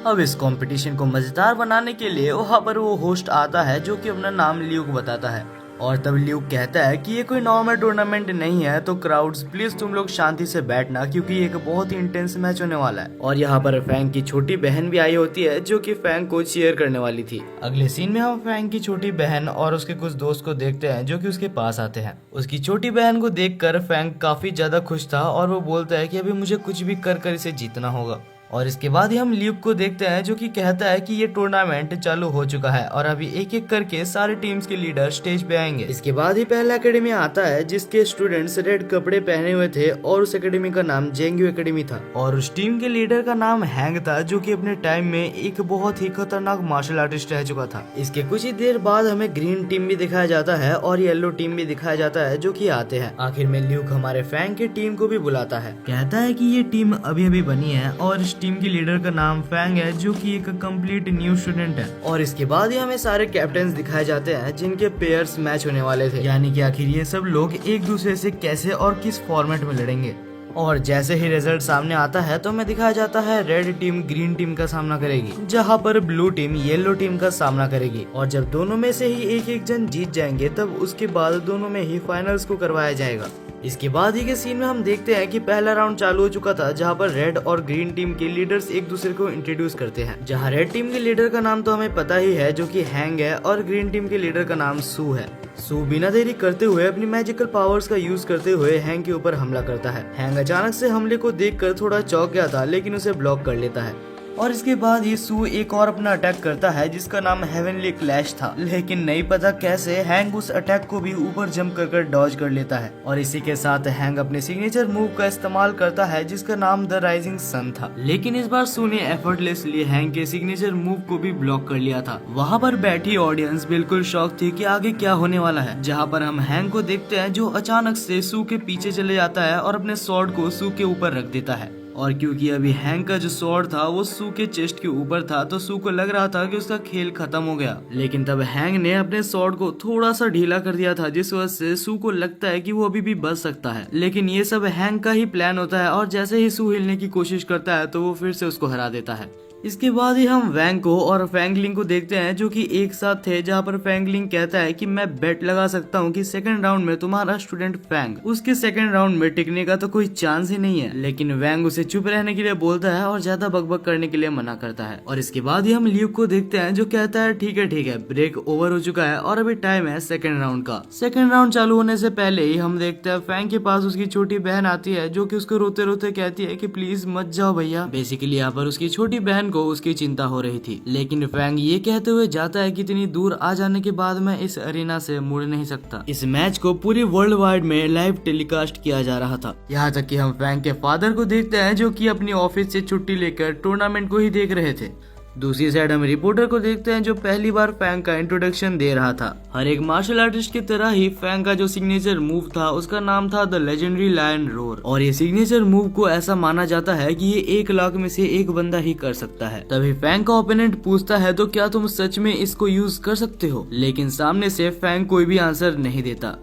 अब इस कंपटीशन को मजेदार बनाने के लिए वहाँ पर वो होस्ट आता है, जो कि अपना नाम ल्यूक बताता है, और तब ल्यूक कहता है कि ये कोई नॉर्मल टूर्नामेंट नहीं है, तो क्राउड्स प्लीज तुम लोग शांति से बैठना, क्योंकि एक बहुत ही इंटेंस मैच होने वाला है। और यहाँ पर फैंग की छोटी बहन भी आई होती है, जो कि फैंग को चीयर करने वाली थी। अगले सीन में हम फैंग की छोटी बहन और उसके कुछ दोस्त को देखते हैं, जो कि उसके पास आते हैं। उसकी छोटी बहन को देखकर फैंग काफी ज्यादा खुश था, और वो बोलता है कि अभी मुझे कुछ भी कर इसे जीतना होगा। और इसके बाद ही हम ल्यूक को देखते हैं जो कि कहता है कि ये टूर्नामेंट चालू हो चुका है और अभी एक एक करके सारे टीम्स के लीडर स्टेज पे आएंगे। इसके बाद ही पहला एकेडमी आता है जिसके स्टूडेंट्स रेड कपड़े पहने हुए थे और उस एकेडमी का नाम जेंग्यू एकेडमी था और उस टीम के लीडर का नाम हैंग था जो कि अपने टाइम में एक बहुत ही खतरनाक मार्शल आर्टिस्ट रह चुका था। इसके कुछ ही देर बाद हमें ग्रीन टीम भी दिखाया जाता है और येलो टीम भी दिखाया जाता है जो कि आते हैं। आखिर में ल्यूक हमारे फैंग की टीम को भी बुलाता है, कहता है कि ये टीम अभी अभी बनी है और टीम के लीडर का नाम फैंग है जो कि एक कंप्लीट न्यू स्टूडेंट है। और इसके बाद ही हमें सारे कैप्टन दिखाए जाते हैं जिनके पेयर्स मैच होने वाले थे, यानी कि आखिर ये सब लोग एक दूसरे से कैसे और किस फॉर्मेट में लड़ेंगे। और जैसे ही रिजल्ट सामने आता है तो हमें दिखाया जाता है रेड टीम ग्रीन टीम का सामना करेगी, जहां पर ब्लू टीम येलो टीम का सामना करेगी। और जब दोनों में से ही एक एक जन जीत जाएंगे तब उसके बाद दोनों में ही फाइनल्स को करवाया जाएगा। इसके बाद ही के सीन में हम देखते हैं कि पहला राउंड चालू हो चुका था जहां पर रेड और ग्रीन टीम के लीडर्स एक दूसरे को इंट्रोड्यूस करते हैं। जहां रेड टीम के लीडर का नाम तो हमें पता ही है जो कि हैंग है और ग्रीन टीम के लीडर का नाम सू है। सू बिना देरी करते हुए अपनी मैजिकल पावर्स का यूज करते हुए हैंग के ऊपर हमला करता है। हैंग अचानक से हमले को देखकर थोड़ा चौंक गया था लेकिन उसे ब्लॉक कर लेता है और इसके बाद ये सू एक और अपना अटैक करता है जिसका नाम हेवनली क्लैश था, लेकिन नहीं पता कैसे हैंग उस अटैक को भी ऊपर जंप कर डॉज कर लेता है। और इसी के साथ हैंग अपने सिग्नेचर मूव का इस्तेमाल करता है जिसका नाम द राइजिंग सन था, लेकिन इस बार सू ने एफर्टलेसली हैंग के सिग्नेचर मूव को भी ब्लॉक कर लिया था। वहाँ पर बैठी ऑडियंस बिल्कुल शॉक थी कि आगे क्या होने वाला है, जहाँ पर हम हैंग को देखते हैं जो अचानक से सू के पीछे चले जाता है और अपने स्वॉर्ड को सू के ऊपर रख देता है। और क्योंकि अभी हैंग का जो स्वॉर्ड था वो सू के चेस्ट के ऊपर था तो सू को लग रहा था कि उसका खेल खत्म हो गया, लेकिन तब हैंग ने अपने स्वॉर्ड को थोड़ा सा ढीला कर दिया था जिस वजह से सू को लगता है कि वो अभी भी बच सकता है। लेकिन ये सब हैंग का ही प्लान होता है और जैसे ही सू हिलने की कोशिश करता है तो वो फिर से उसको हरा देता है। इसके बाद ही हम वैंग को और फैंगलिंग को देखते हैं जो कि एक साथ थे, जहाँ पर फैंगलिंग कहता है कि मैं बेट लगा सकता हूँ कि सेकंड राउंड में तुम्हारा स्टूडेंट फैंग उसके सेकंड राउंड में टिकने का तो कोई चांस ही नहीं है। लेकिन वैंग उसे चुप रहने के लिए बोलता है और ज्यादा बकबक करने के लिए मना करता है। और इसके बाद ही हम ल्यूक को देखते हैं जो कहता है ठीक है ब्रेक ओवर हो चुका है और अभी टाइम है सेकंड राउंड का। सेकंड राउंड चालू होने से पहले ही हम देखते हैं फैंग के पास उसकी छोटी बहन आती है जो कि उसको रोते रोते कहती है कि प्लीज मत जाओ भैया। बेसिकली यहाँ पर उसकी छोटी बहन को उसकी चिंता हो रही थी, लेकिन फैंग ये कहते हुए जाता है कि इतनी दूर आ जाने के बाद मैं इस अरीना से मुड़ नहीं सकता। इस मैच को पूरी वर्ल्ड वाइड में लाइव टेलीकास्ट किया जा रहा था, यहाँ तक कि हम फैंग के फादर को देखते हैं जो कि अपनी ऑफिस से छुट्टी लेकर टूर्नामेंट को ही देख रहे थे। दूसरी साइड हम रिपोर्टर को देखते हैं जो पहली बार फैंग का इंट्रोडक्शन दे रहा था। हर एक मार्शल आर्टिस्ट की तरह ही फैंग का जो सिग्नेचर मूव था उसका नाम था द लेजेंडरी लायन रोर, और ये सिग्नेचर मूव को ऐसा माना जाता है कि ये 1 लाख में से एक बंदा ही कर सकता है। तभी फैंग का ओपोनेंट पूछता है तो क्या तुम सच में इसको यूज कर सकते हो, लेकिन सामने से फैंग कोई भी आंसर नहीं देता।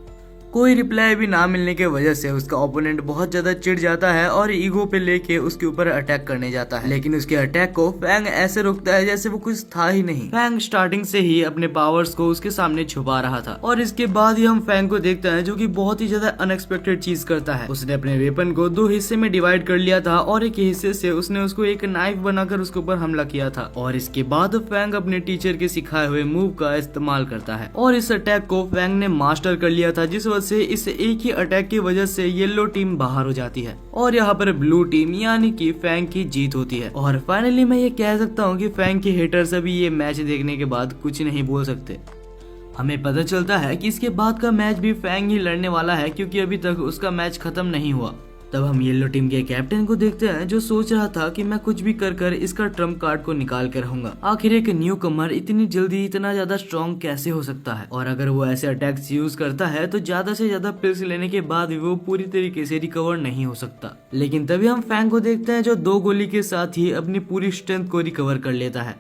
कोई रिप्लाई भी ना मिलने के वजह से उसका ओपोनेंट बहुत ज्यादा चिढ़ जाता है और ईगो पे लेके उसके ऊपर अटैक करने जाता है, लेकिन उसके अटैक को फैंग ऐसे रोकता है जैसे वो कुछ था ही नहीं। फैंग स्टार्टिंग से ही अपने पावर्स को उसके सामने छुपा रहा था। और इसके बाद ही हम फैंग को देखते हैं जो कि बहुत ही ज्यादा अनएक्सपेक्टेड चीज करता है। उसने अपने वेपन को 2 हिस्से में डिवाइड कर लिया था और एक हिस्से से उसने उसको एक नाइफ बनाकर उसके ऊपर हमला किया था। और इसके बाद फैंग अपने टीचर के सिखाए हुए मूव का इस्तेमाल करता है और इस अटैक को फैंग ने मास्टर कर लिया था, जिस वजह से इस एक ही अटैक की वजह से येलो टीम बाहर हो जाती है और यहाँ पर ब्लू टीम यानी कि फैंग की जीत होती है। और फाइनली मैं ये कह सकता हूँ कि फैंग के हेटर्स अभी ये मैच देखने के बाद कुछ नहीं बोल सकते। हमें पता चलता है कि इसके बाद का मैच भी फैंग ही लड़ने वाला है क्योंकि अभी तक उसका मैच खत्म नहीं हुआ। तब हम येलो टीम के कैप्टन को देखते हैं जो सोच रहा था कि मैं कुछ भी कर इसका ट्रम्प कार्ड को निकाल कर रहूंगा। आखिर एक न्यू कमर इतनी जल्दी इतना ज्यादा स्ट्रॉन्ग कैसे हो सकता है, और अगर वो ऐसे अटैक्स यूज करता है तो ज्यादा से ज्यादा पिल्स लेने के बाद भी वो पूरी तरीके से रिकवर नहीं हो सकता। लेकिन तभी हम फैंग को देखते हैं जो 2 गोली के साथ ही अपनी पूरी स्ट्रेंथ को रिकवर कर लेता है।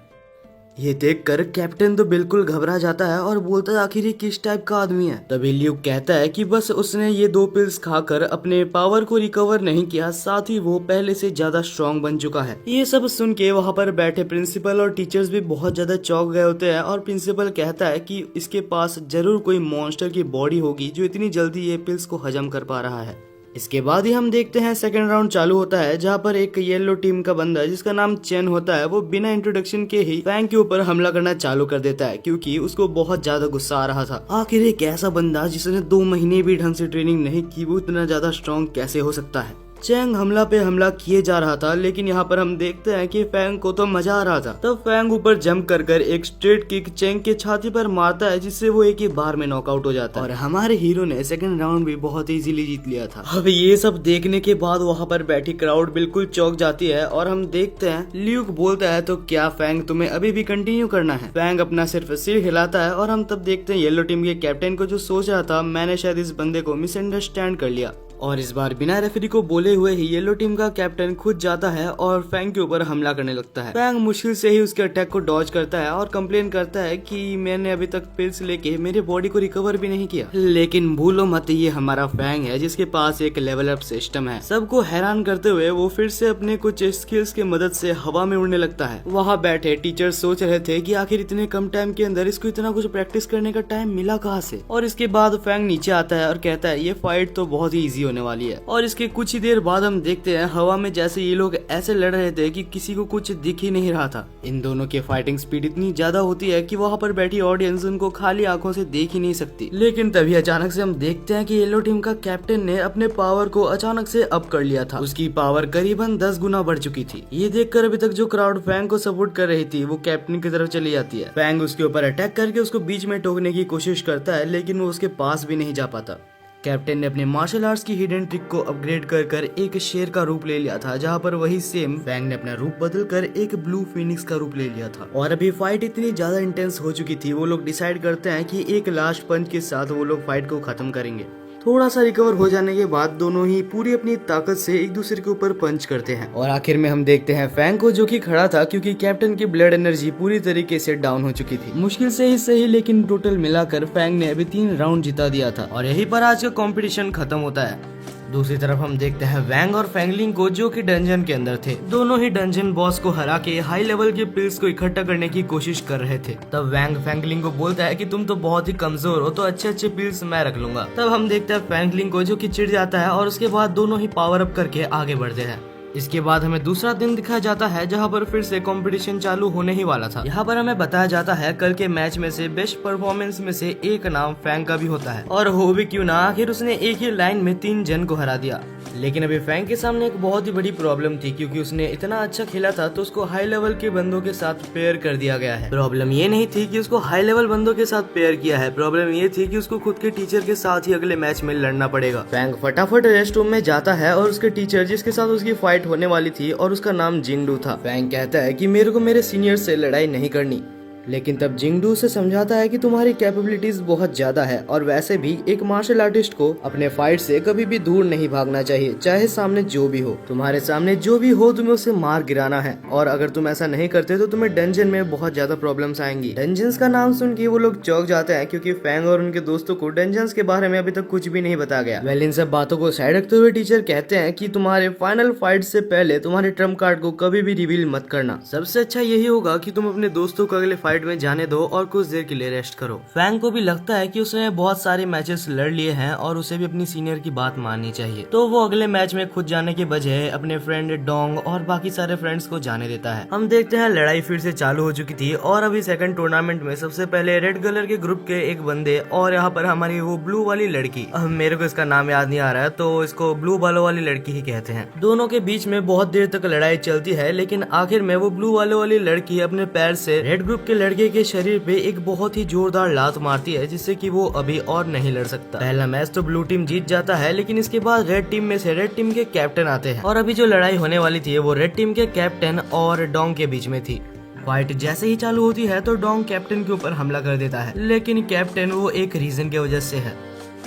ये देखकर कैप्टन तो बिल्कुल घबरा जाता है और बोलता है आखिर ये किस टाइप का आदमी है। तभी ल्यूक कहता है कि बस उसने ये 2 पिल्स खाकर अपने पावर को रिकवर नहीं किया, साथ ही वो पहले से ज्यादा स्ट्रॉन्ग बन चुका है। ये सब सुन के वहाँ पर बैठे प्रिंसिपल और टीचर्स भी बहुत ज्यादा चौंक गए होते हैं और प्रिंसिपल कहता है कि इसके पास जरूर कोई मॉन्स्टर की बॉडी होगी जो इतनी जल्दी ये पिल्स को हजम कर पा रहा है। इसके बाद ही हम देखते हैं सेकंड राउंड चालू होता है जहां पर एक येलो टीम का बंदा जिसका नाम चेन होता है वो बिना इंट्रोडक्शन के ही फैंग के ऊपर हमला करना चालू कर देता है क्योंकि उसको बहुत ज्यादा गुस्सा आ रहा था। आखिर एक ऐसा बंदा जिसने 2 महीने भी ढंग से ट्रेनिंग नहीं की वो इतना ज्यादा स्ट्रॉन्ग कैसे हो सकता है। चैंग हमला पे हमला किए जा रहा था, लेकिन यहाँ पर हम देखते हैं कि फैंग को तो मजा आ रहा था। तब फैंग ऊपर जंप कर एक स्ट्रेट किक चैंग के छाती पर मारता है, जिससे वो एक ही बार में नॉकआउट हो जाता है और हमारे हीरो ने सेकंड राउंड भी बहुत इजीली जीत लिया था। अब ये सब देखने के बाद वहाँ पर बैठी क्राउड बिल्कुल चौंक जाती है और हम देखते हैं ल्यूक बोलता है, तो क्या फैंग तुम्हें अभी भी कंटिन्यू करना है? फैंग अपना सिर्फ सिर हिलाता है और हम तब देखते हैं येलो टीम के कैप्टन को, जो सोच रहा था मैंने शायद इस बंदे को मिसअंडरस्टैंड कर लिया। और इस बार बिना रेफरी को बोले हुए ही येलो टीम का कैप्टन खुद जाता है और फैंग के ऊपर हमला करने लगता है। फैंग मुश्किल से ही उसके अटैक को डॉज करता है और कंप्लेन करता है कि मैंने अभी तक पिल्स लेके मेरे बॉडी को रिकवर भी नहीं किया। लेकिन भूलो मत, ये हमारा फैंग है जिसके पास एक लेवल अप सिस्टम है। सबको हैरान करते हुए वो फिर से अपने कुछ स्किल्स की मदद से हवा में उड़ने लगता है। वहाँ बैठे टीचर सोच रहे थे कि आखिर इतने कम टाइम के अंदर इसको इतना कुछ प्रैक्टिस करने का टाइम मिला कहाँ से। और इसके बाद फैंग नीचे आता है और कहता है ये फाइट तो बहुत ही ईजी होने वाली है। और इसके कुछ ही देर बाद हम देखते हैं हवा में जैसे ये लोग ऐसे लड़ रहे थे कि किसी को कुछ दिख ही नहीं रहा था। इन दोनों की फाइटिंग स्पीड इतनी ज्यादा होती है कि वहाँ पर बैठी ऑडियंस उनको खाली आंखों से देख ही नहीं सकती। लेकिन तभी अचानक से हम देखते हैं कि येलो टीम का कैप्टन ने अपने पावर को अचानक से अप कर लिया था। उसकी पावर करीबन 10 गुना बढ़ चुकी थी। ये देखकर अभी तक जो क्राउड फैंग को सपोर्ट कर रही थी वो कैप्टन की तरफ चली जाती है। फैंग उसके ऊपर अटैक करके उसको बीच में टोकने की कोशिश करता है, लेकिन वो उसके पास भी नहीं जा पाता। कैप्टन ने अपने मार्शल आर्ट्स की हिडन ट्रिक को अपग्रेड कर एक शेर का रूप ले लिया था, जहाँ पर वही सेम फैंग ने अपना रूप बदल कर एक ब्लू फिनिक्स का रूप ले लिया था। और अभी फाइट इतनी ज्यादा इंटेंस हो चुकी थी, वो लोग डिसाइड करते हैं कि एक लास्ट पंच के साथ वो लोग फाइट को खत्म करेंगे। थोड़ा सा रिकवर हो जाने के बाद दोनों ही पूरी अपनी ताकत से एक दूसरे के ऊपर पंच करते हैं। और आखिर में हम देखते हैं फैंग को, जो कि खड़ा था क्योंकि कैप्टन की ब्लड एनर्जी पूरी तरीके से डाउन हो चुकी थी। मुश्किल से ही सही, लेकिन टोटल मिलाकर फैंग ने अभी 3 राउंड जिता दिया था और यहीं पर आज का कंपटीशन खत्म होता है। दूसरी तरफ हम देखते हैं वैंग और फैंगलिंग को, जो कि डंजन के अंदर थे। दोनों ही डंजन बॉस को हरा के हाई लेवल के पिल्स को इकट्ठा करने की कोशिश कर रहे थे। तब वैंग फैंगलिंग को बोलता है कि तुम तो बहुत ही कमजोर हो, तो अच्छे अच्छे पिल्स मैं रख लूंगा। तब हम देखते हैं फैंगलिंग को, जो कि चिढ़ जाता है और उसके बाद दोनों ही पावर अप करके आगे बढ़ते हैं। इसके बाद हमें दूसरा दिन दिखाया जाता है, जहां पर फिर से कंपटीशन चालू होने ही वाला था। यहाँ पर हमें बताया जाता है कल के मैच में से बेस्ट परफॉर्मेंस में से एक नाम फैंग का भी होता है। और हो भी क्यों ना, आखिर उसने एक ही लाइन में 3 जन को हरा दिया। लेकिन अभी फैंग के सामने एक बहुत ही बड़ी प्रॉब्लम थी, क्योंकि उसने इतना अच्छा खेला था तो उसको हाई लेवल के बंदों के साथ पेयर कर दिया गया है। प्रॉब्लम ये नहीं थी कि उसको हाई लेवल बंदों के साथ पेयर किया है, प्रॉब्लम ये थी कि उसको खुद के टीचर के साथ ही अगले मैच में लड़ना पड़ेगा। फैंग फटाफट रेस्ट रूम में जाता है और उसके टीचर, जिसके साथ उसकी फाइट होने वाली थी और उसका नाम जिंगडू था, फैंग कहता है कि मेरे को मेरे सीनियर से लड़ाई नहीं करनी। लेकिन तब जिंगडू उसे समझाता है कि तुम्हारी कैपेबिलिटीज बहुत ज्यादा है और वैसे भी एक मार्शल आर्टिस्ट को अपने फाइट से कभी भी दूर नहीं भागना चाहिए, चाहे सामने जो भी हो। तुम्हारे सामने जो भी हो तुम्हें उसे मार गिराना है, और अगर तुम ऐसा नहीं करते तो तुम्हें डंजन में बहुत ज्यादा प्रॉब्लम्स आएंगी। डंजन्स का नाम सुन के वो लोग चौंक जाते हैं, क्योंकि फैंग और उनके दोस्तों को डंजन्स के बारे में अभी तक कुछ भी नहीं बताया गया। वेल, इन सब बातों को साइड रखते हुए टीचर कहते हैं कि तुम्हारे फाइनल फाइट से पहले तुम्हारे ट्रम्प कार्ड को कभी भी रिवील मत करना। सबसे अच्छा यही होगा कि तुम अपने दोस्तों को अगले फाइट में जाने दो और कुछ देर के लिए रेस्ट करो। फैंग को भी लगता है कि उसने बहुत सारे मैचेस लड़ लिए हैं और उसे भी अपनी सीनियर की बात माननी चाहिए, तो वो अगले मैच में खुद जाने के बजाय अपने फ्रेंड डोंग और बाकी सारे फ्रेंड्स को जाने देता है। हम देखते हैं लड़ाई फिर से चालू हो चुकी थी और अभी सेकंड टूर्नामेंट में सबसे पहले रेड कलर के ग्रुप के एक बंदे और यहाँ पर हमारी वो ब्लू वाली लड़की, मेरे को इसका नाम याद नहीं आ रहा है, तो इसको ब्लू बालों वाली लड़की ही कहते हैं। दोनों के बीच में बहुत देर तक लड़ाई चलती है, लेकिन आखिर में वो ब्लू बालों वाली लड़की अपने पैर से रेड ग्रुप के लड़के के शरीर पे एक बहुत ही जोरदार लात मारती है, जिससे कि वो अभी और नहीं लड़ सकता। पहला मैच तो ब्लू टीम जीत जाता है, लेकिन इसके बाद रेड टीम में से रेड टीम के कैप्टन आते हैं और अभी जो लड़ाई होने वाली थी वो रेड टीम के कैप्टन और डोंग के बीच में थी। फाइट जैसे ही चालू होती है तो डोंग कैप्टन के ऊपर हमला कर देता है, लेकिन कैप्टन वो एक रीजन की वजह से है,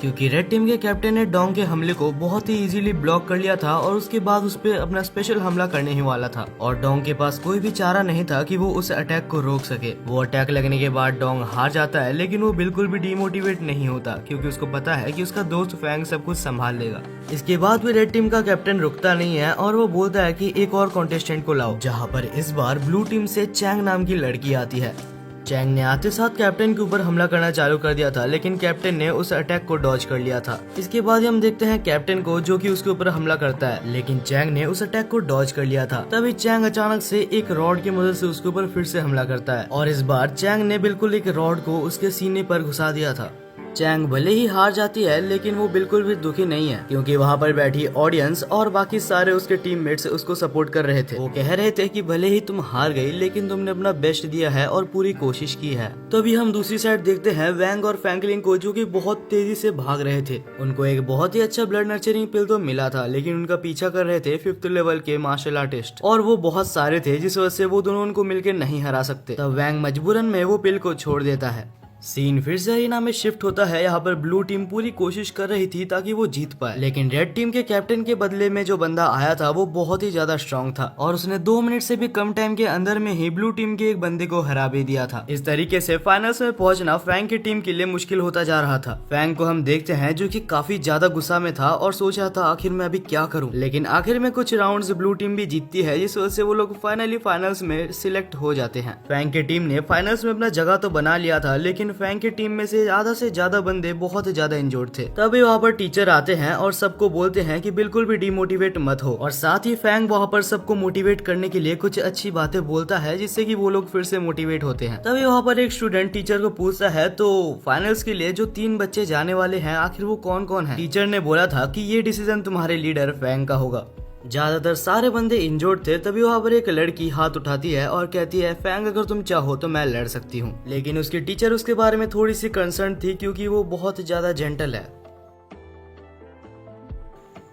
क्योंकि रेड टीम के कैप्टन ने डोंग के हमले को बहुत ही इजीली ब्लॉक कर लिया था और उसके बाद उस पर अपना स्पेशल हमला करने ही वाला था और डोंग के पास कोई भी चारा नहीं था कि वो उस अटैक को रोक सके। वो अटैक लगने के बाद डोंग हार जाता है, लेकिन वो बिल्कुल भी डिमोटिवेट नहीं होता, क्योंकि उसको पता है कि उसका दोस्त फैंग सब कुछ संभाल लेगा। इसके बाद भी रेड टीम का कैप्टन रुकता नहीं है और वो बोलता है कि एक और कॉन्टेस्टेंट को लाओ, जहाँ पर इस बार ब्लू टीम से चैंग नाम की लड़की आती है। चैंग ने आते साथ कैप्टन के ऊपर हमला करना चालू कर दिया था, लेकिन कैप्टन ने उस अटैक को डॉज कर लिया था। इसके बाद हम देखते हैं कैप्टन को, जो कि उसके ऊपर हमला करता है, लेकिन चैंग ने उस अटैक को डॉज कर लिया था। तभी चैंग अचानक से एक रॉड की मदद से उसके ऊपर फिर से हमला करता है और इस बार चैंग ने बिल्कुल एक रॉड को उसके सीने पर घुसा दिया था। चैंग भले ही हार जाती है लेकिन वो बिल्कुल भी दुखी नहीं है, क्योंकि वहाँ पर बैठी ऑडियंस और बाकी सारे उसके टीममेट्स उसको सपोर्ट कर रहे थे। वो कह रहे थे कि भले ही तुम हार गई लेकिन तुमने अपना बेस्ट दिया है और पूरी कोशिश की है। तो अभी हम दूसरी साइड देखते हैं वैंग और फैंकलिंग को, जो कि बहुत तेजी से भाग रहे थे। उनको एक बहुत ही अच्छा ब्लड नर्चरिंग पिल तो मिला था, लेकिन उनका पीछा कर रहे थे 5th लेवल के मार्शल आर्टिस्ट, और वो बहुत सारे थे जिस वजह से वो दोनों उनको मिलकर नहीं हरा सकते। तब वैंग मजबूरन में वो पिल को छोड़ देता है। सीन फिर से अरीना में शिफ्ट होता है। यहाँ पर ब्लू टीम पूरी कोशिश कर रही थी ताकि वो जीत पाए, लेकिन रेड टीम के कैप्टन के बदले में जो बंदा आया था वो बहुत ही ज्यादा स्ट्रांग था और उसने 2 मिनट से भी कम टाइम के अंदर में ही ब्लू टीम के एक बंदे को हरा भी दिया था। इस तरीके से फाइनल्स में पहुंचना फैंग की टीम के लिए मुश्किल होता जा रहा था। फैंग को हम देखते हैं जो कि काफी ज्यादा गुस्सा में था और सोच रहा था आखिर मैं अभी क्या करूं, लेकिन आखिर में कुछ राउंड्स ब्लू टीम भी जीतती है, जिस वजह से वो लोग फाइनली फाइनल्स में सिलेक्ट हो जाते हैं। फैंग की टीम ने फाइनल्स में अपना जगह तो बना लिया था, लेकिन फैंग की टीम में से आधा से ज्यादा बंदे बहुत ज्यादा इंजोर्ड थे। तभी वहाँ पर टीचर आते हैं और सबको बोलते हैं कि बिल्कुल भी डिमोटिवेट मत हो, और साथ ही फैंग वहाँ पर सबको मोटिवेट करने के लिए कुछ अच्छी बातें बोलता है जिससे कि वो लोग फिर से मोटिवेट होते हैं। तभी वहाँ पर एक स्टूडेंट टीचर को पूछता है तो फाइनल्स के लिए जो 3 बच्चे जाने वाले हैं आखिर वो कौन कौन है। टीचर ने बोला था कि ये डिसीजन तुम्हारे लीडर फैंग का होगा। ज्यादातर सारे बंदे इंजोर्ड थे। तभी वहाँ पर एक लड़की हाथ उठाती है और कहती है फैंग अगर तुम चाहो तो मैं लड़ सकती हूँ, लेकिन उसकी टीचर उसके बारे में थोड़ी सी कंसर्न थी क्योंकि वो बहुत ज्यादा जेंटल है।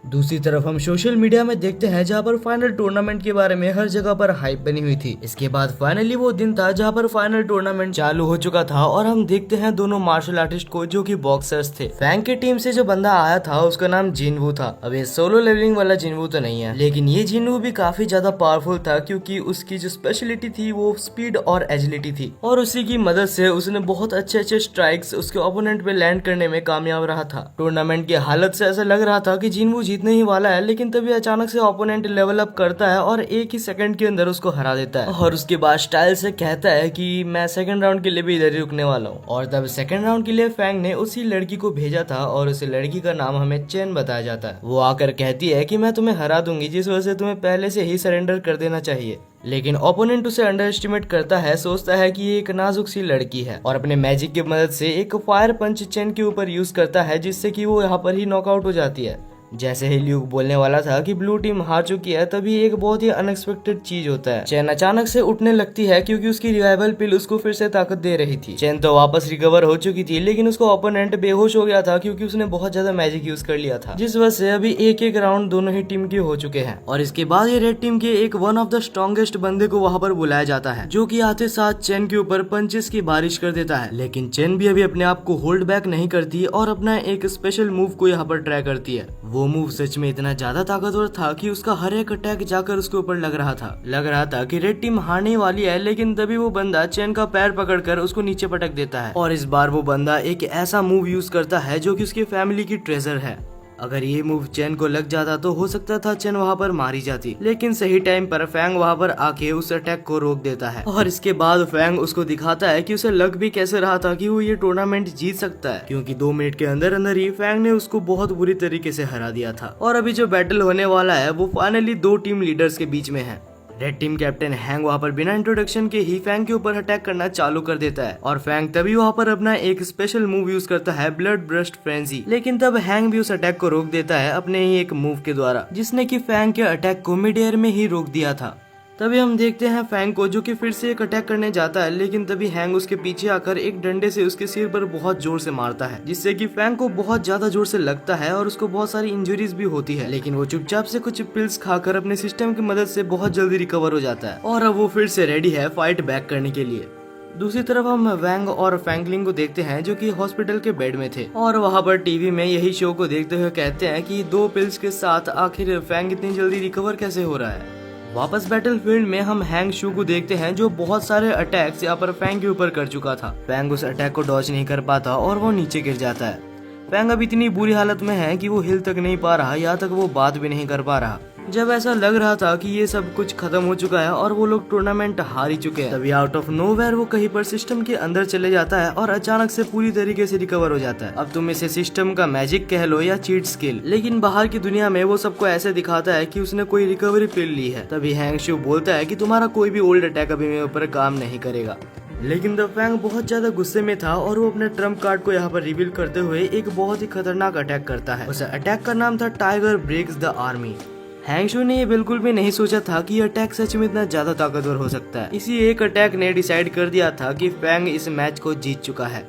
दूसरी तरफ हम सोशल मीडिया में देखते हैं जहाँ पर फाइनल टूर्नामेंट के बारे में हर जगह पर हाइप बनी हुई थी। इसके बाद फाइनली वो दिन था जहाँ पर फाइनल टूर्नामेंट चालू हो चुका था और हम देखते हैं दोनों मार्शल आर्टिस्ट को जो कि बॉक्सर्स थे। फैंग की टीम से जो बंदा आया था उसका नाम जिनवू था। अब ये सोलो लेवलिंग वाला जिनवू तो नहीं है, लेकिन ये जिनवू भी काफी ज्यादा पावरफुल था क्योंकि उसकी जो स्पेशलिटी थी वो स्पीड और एजिलिटी थी, और उसी की मदद से उसने बहुत अच्छे अच्छे स्ट्राइक्स उसके ओपोनेंट पे लैंड करने में कामयाब रहा था। टूर्नामेंट की हालत से ऐसा लग रहा था कि जिनवू जीतने ही वाला है, लेकिन तभी अचानक से ओपोनेंट लेवल अप करता है और एक ही सेकंड के अंदर उसको हरा देता है, और उसके बाद स्टाइल से कहता है कि मैं सेकंड राउंड के लिए भी इधर ही रुकने वाला हूँ। और तब सेकंड राउंड के लिए फैंग ने उसी लड़की को भेजा था और उस लड़की का नाम हमें चेन बताया जाता है। वो आकर कहती है कि मैं तुम्हें हरा दूंगी, जिस वजह से तुम्हें पहले से ही सरेंडर कर देना चाहिए। लेकिन ओपोनेंट उसे अंडर एस्टिमेट करता है, सोचता है कि ये एक नाजुक सी लड़की है, और अपने मैजिक की मदद से एक फायर पंच चेन के ऊपर यूज करता है जिससे कि वो यहाँ पर ही नॉकआउट हो जाती है। जैसे ही ल्यूक बोलने वाला था कि ब्लू टीम हार चुकी है, तभी एक बहुत ही अनएक्सपेक्टेड चीज होता है। चेन अचानक से उठने लगती है क्योंकि उसकी रिवाइवल पिल उसको फिर से ताकत दे रही थी। चेन तो वापस रिकवर हो चुकी थी, लेकिन उसका ओपोनेंट बेहोश हो गया था क्योंकि उसने बहुत ज्यादा मैजिक यूज कर लिया था, जिस वजह से अभी एक एक राउंड दोनों ही टीम के हो चुके हैं। और इसके बाद ये रेड टीम के एक वन ऑफ द स्ट्रॉन्गेस्ट बंदे को वहाँ पर बुलाया जाता है, जो कि आते साथ चेन के ऊपर पंचेस की बारिश कर देता है। लेकिन चेन भी अभी अपने आप को होल्ड बैक नहीं करती और अपना एक स्पेशल मूव को यहाँ पर ट्राई करती है। वो मूव सच में इतना ज्यादा ताकतवर था कि उसका हर एक अटैक जाकर उसके ऊपर लग रहा था कि रेड टीम हारने वाली है, लेकिन तभी वो बंदा चेन का पैर पकड़कर उसको नीचे पटक देता है। और इस बार वो बंदा एक ऐसा मूव यूज करता है जो कि उसकी फैमिली की ट्रेजर है। अगर ये मूव चेन को लग जाता तो हो सकता था चेन वहाँ पर मारी जाती, लेकिन सही टाइम पर फैंग वहाँ पर आके उस अटैक को रोक देता है। और इसके बाद फैंग उसको दिखाता है कि उसे लग भी कैसे रहा था कि वो ये टूर्नामेंट जीत सकता है, क्योंकि 2 मिनट के अंदर अंदर ही फैंग ने उसको बहुत बुरी तरीके से हरा दिया था। और अभी जो बैटल होने वाला है वो फाइनली 2 टीम लीडर्स के बीच में है। रेड टीम कैप्टन हैंग वहाँ पर बिना इंट्रोडक्शन के ही फैंग के ऊपर अटैक करना चालू कर देता है, और फैंग तभी वहाँ पर अपना एक स्पेशल मूव यूज करता है, ब्लड ब्रस्ट फ्रेंजी। लेकिन तब हैंग भी उस अटैक को रोक देता है अपने ही एक मूव के द्वारा, जिसने कि फैंग के अटैक को मिड एयर में ही रोक दिया था। तभी हम देखते हैं फैंग को जो कि फिर से एक अटैक करने जाता है, लेकिन तभी हैंग उसके पीछे आकर एक डंडे से उसके सिर पर बहुत जोर से मारता है, जिससे कि फैंग को बहुत ज्यादा जोर से लगता है और उसको बहुत सारी इंजरीज भी होती है। लेकिन वो चुपचाप से कुछ पिल्स खाकर अपने सिस्टम की मदद से बहुत जल्दी रिकवर हो जाता है, और अब वो फिर से रेडी है फाइट बैक करने के लिए। दूसरी तरफ हम वैंग और फैंगलिंग को देखते हैं जो कि हॉस्पिटल के बेड में थे, और वहाँ पर टीवी में यही शो को देखते हुए कहते हैं कि 2 पिल्स के साथ आखिर फैंग इतनी जल्दी रिकवर कैसे हो रहा है। वापस बैटलफील्ड में हम हैंग शू को देखते हैं जो बहुत सारे अटैक्स यहाँ पर फैंग के ऊपर कर चुका था। फैंग उस अटैक को डॉज नहीं कर पाता और वो नीचे गिर जाता है। फैंग अब इतनी बुरी हालत में है कि वो हिल तक नहीं पा रहा, यहाँ तक वो बात भी नहीं कर पा रहा। जब ऐसा लग रहा था कि ये सब कुछ खत्म हो चुका है और वो लोग टूर्नामेंट हार ही चुके हैं, तभी आउट ऑफ नोवेयर वो कहीं पर सिस्टम के अंदर चले जाता है और अचानक से पूरी तरीके से रिकवर हो जाता है। अब तुम इसे सिस्टम का मैजिक कह लो या चीट स्किल, लेकिन बाहर की दुनिया में वो सबको ऐसे दिखाता है कि उसने कोई रिकवरी पिल ली है। तभी हैंग शू बोलता है कि तुम्हारा कोई भी ओल्ड अटैक अभी मेरे ऊपर काम नहीं करेगा। लेकिन द फैंग बहुत ज्यादा गुस्से में था और वो अपने ट्रम्प कार्ड को यहाँ पर रिवील करते हुए एक बहुत ही खतरनाक अटैक करता है। उस अटैक का नाम था टाइगर ब्रेक्स द आर्मी। हैंग शू ने ये बिल्कुल भी नहीं सोचा था कि ये अटैक सच में इतना ज्यादा ताकतवर हो सकता है। इसी एक अटैक ने डिसाइड कर दिया था कि फैंग इस मैच को जीत चुका है।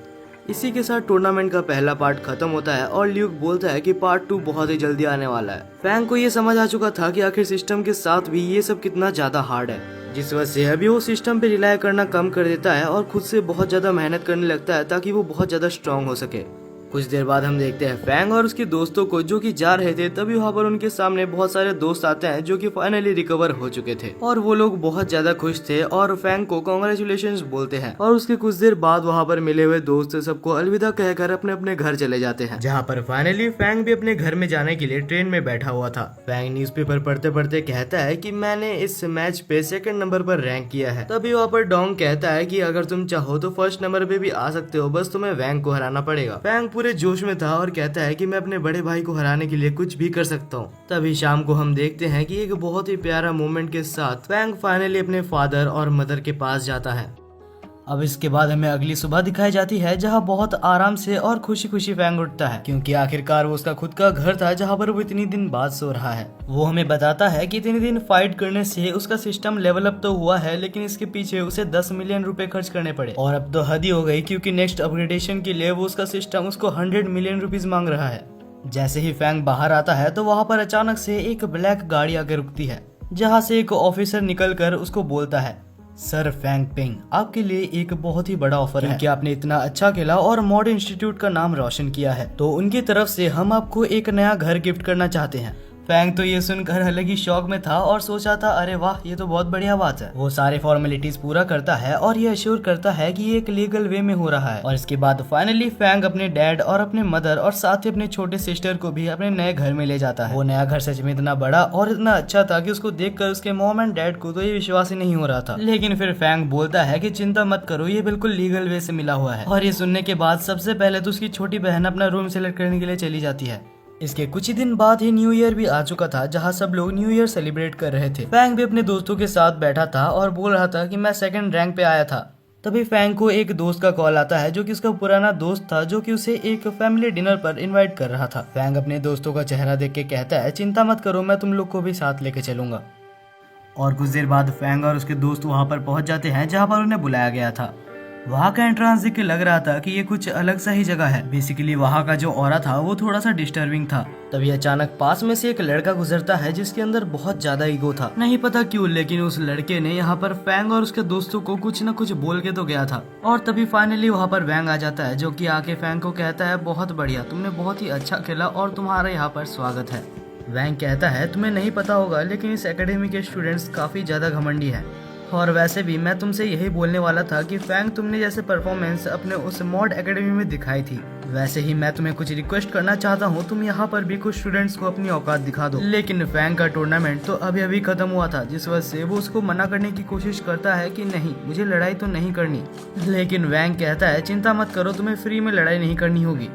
इसी के साथ टूर्नामेंट का पहला पार्ट खत्म होता है और ल्यूक बोलता है कि पार्ट 2 बहुत ही जल्दी आने वाला है। फैंग को ये समझ आ चुका था कि आखिर सिस्टम के साथ भी ये सब कितना ज्यादा हार्ड है, जिस वजह से अभी वो सिस्टम पे रिलाय करना कम कर देता है और खुद से बहुत ज्यादा मेहनत करने लगता है ताकि वो बहुत ज्यादा स्ट्रांग हो सके। कुछ देर बाद हम देखते हैं फैंग और उसके दोस्तों को जो कि जा रहे थे, तभी वहाँ पर उनके सामने बहुत सारे दोस्त आते हैं जो कि फाइनली रिकवर हो चुके थे और वो लोग बहुत ज्यादा खुश थे और फैंग को कांग्रेचुलेशंस बोलते हैं। और उसके कुछ देर बाद वहाँ पर मिले हुए दोस्त सबको अलविदा कहकर अपने अपने घर चले जाते हैं, जहाँ पर फाइनली फैंग भी अपने घर में जाने के लिए ट्रेन में बैठा हुआ था। फैंग न्यूज़पेपर पढ़ते पढ़ते कहता है कि मैंने इस मैच पे 2nd नंबर पर रैंक किया है। तभी वहाँ पर डोंग कहता है कि अगर तुम चाहो तो 1st नंबर पे भी आ सकते हो, बस तुम्हें वैंग को हराना पड़ेगा। फैंग पूरे जोश में था और कहता है कि मैं अपने बड़े भाई को हराने के लिए कुछ भी कर सकता हूँ। तभी शाम को हम देखते हैं कि एक बहुत ही प्यारा मोमेंट के साथ फैंग फाइनली अपने फादर और मदर के पास जाता है। अब इसके बाद हमें अगली सुबह दिखाई जाती है, जहाँ बहुत आराम से और खुशी खुशी फैंग उठता है, क्योंकि आखिरकार वो उसका खुद का घर था जहाँ पर वो इतनी दिन बाद सो रहा है। वो हमें बताता है कि इतने दिन फाइट करने से उसका सिस्टम लेवल अप तो हुआ है, लेकिन इसके पीछे उसे 10 मिलियन रुपए खर्च करने पड़े और अब तो हद ही हो गई, क्योंकि नेक्स्ट अपग्रेडेशन के लिए वो उसका सिस्टम उसको 100 मिलियन रुपीज मांग रहा है। जैसे ही फैंग बाहर आता है तो वहाँ पर अचानक से एक ब्लैक गाड़ी आकर रुकती है, जहाँ से एक ऑफिसर निकल कर उसको बोलता है, सर फैंग पिंग, आपके लिए एक बहुत ही बड़ा ऑफर है कि आपने इतना अच्छा खेला और मॉड इंस्टीट्यूट का नाम रोशन किया है, तो उनकी तरफ से हम आपको एक नया घर गिफ्ट करना चाहते हैं। फैंग तो ये सुनकर अलग ही शौक में था और सोचा था, अरे वाह, ये तो बहुत बढ़िया बात है। वो सारे फॉर्मेलिटीज पूरा करता है और ये अश्योर करता है कि ये एक लीगल वे में हो रहा है। और इसके बाद फाइनली फैंग अपने डैड और अपने मदर और साथ ही अपने छोटे सिस्टर को भी अपने नए घर में ले जाता है। वो नया घर सच में इतना बड़ा और इतना अच्छा था कि उसको देखकर उसके मॉम एंड डैड को तो ये विश्वास ही नहीं हो रहा था। लेकिन फिर फैंग बोलता है कि चिंता मत करो, ये बिल्कुल लीगल वे से मिला हुआ है। और ये सुनने के बाद सबसे पहले तो उसकी छोटी बहन अपना रूम सेलेक्ट करने के लिए चली जाती है। इसके कुछ ही दिन बाद ही न्यू ईयर भी आ चुका था, जहाँ सब लोग न्यू ईयर सेलिब्रेट कर रहे थे। फैंग भी अपने दोस्तों के साथ बैठा था और बोल रहा था कि मैं 2nd रैंक पे आया था। तभी फैंग को एक दोस्त का कॉल आता है, जो कि उसका पुराना दोस्त था, जो कि उसे एक फैमिली डिनर पर इनवाइट कर रहा था। फैंग अपने दोस्तों का चेहरा देख के कहता है, चिंता मत करो, मैं तुम लोग को भी साथ लेके चलूंगा। और कुछ देर बाद फैंग और उसके दोस्त वहाँ पर पहुंच जाते हैं, जहाँ पर उन्हें बुलाया गया था। वहाँ का एंट्रेंस देख के लग रहा था कि ये कुछ अलग सा ही जगह है। बेसिकली वहाँ का जो ऑरा था वो थोड़ा सा डिस्टर्बिंग था। तभी अचानक पास में से एक लड़का गुजरता है, जिसके अंदर बहुत ज्यादा ईगो था। नहीं पता क्यों, लेकिन उस लड़के ने यहाँ पर फैंग और उसके दोस्तों को कुछ न कुछ बोल के तो गया था। और तभी फाइनली वहाँ पर वैंग आ जाता है, जो कि आके फैंग को कहता है, बहुत बढ़िया, तुमने बहुत ही अच्छा खेला और तुम्हारा यहाँ पर स्वागत है। वैंग कहता है, तुम्हें नहीं पता होगा, लेकिन इस एकेडमी के स्टूडेंट्स काफी ज्यादा घमंडी है, और वैसे भी मैं तुमसे यही बोलने वाला था कि फैंग, तुमने जैसे परफॉर्मेंस अपने उस मॉड एकेडमी में दिखाई थी, वैसे ही मैं तुम्हें कुछ रिक्वेस्ट करना चाहता हूँ, तुम यहाँ पर भी कुछ स्टूडेंट्स को अपनी औकात दिखा दो। लेकिन फैंग का टूर्नामेंट तो अभी अभी खत्म हुआ था, जिस वजह से वो उसको मना करने की कोशिश करता है कि नहीं, मुझे लड़ाई तो नहीं करनी। लेकिन वैंग कहता है, चिंता मत करो, तुम्हें फ्री में लड़ाई नहीं करनी होगी,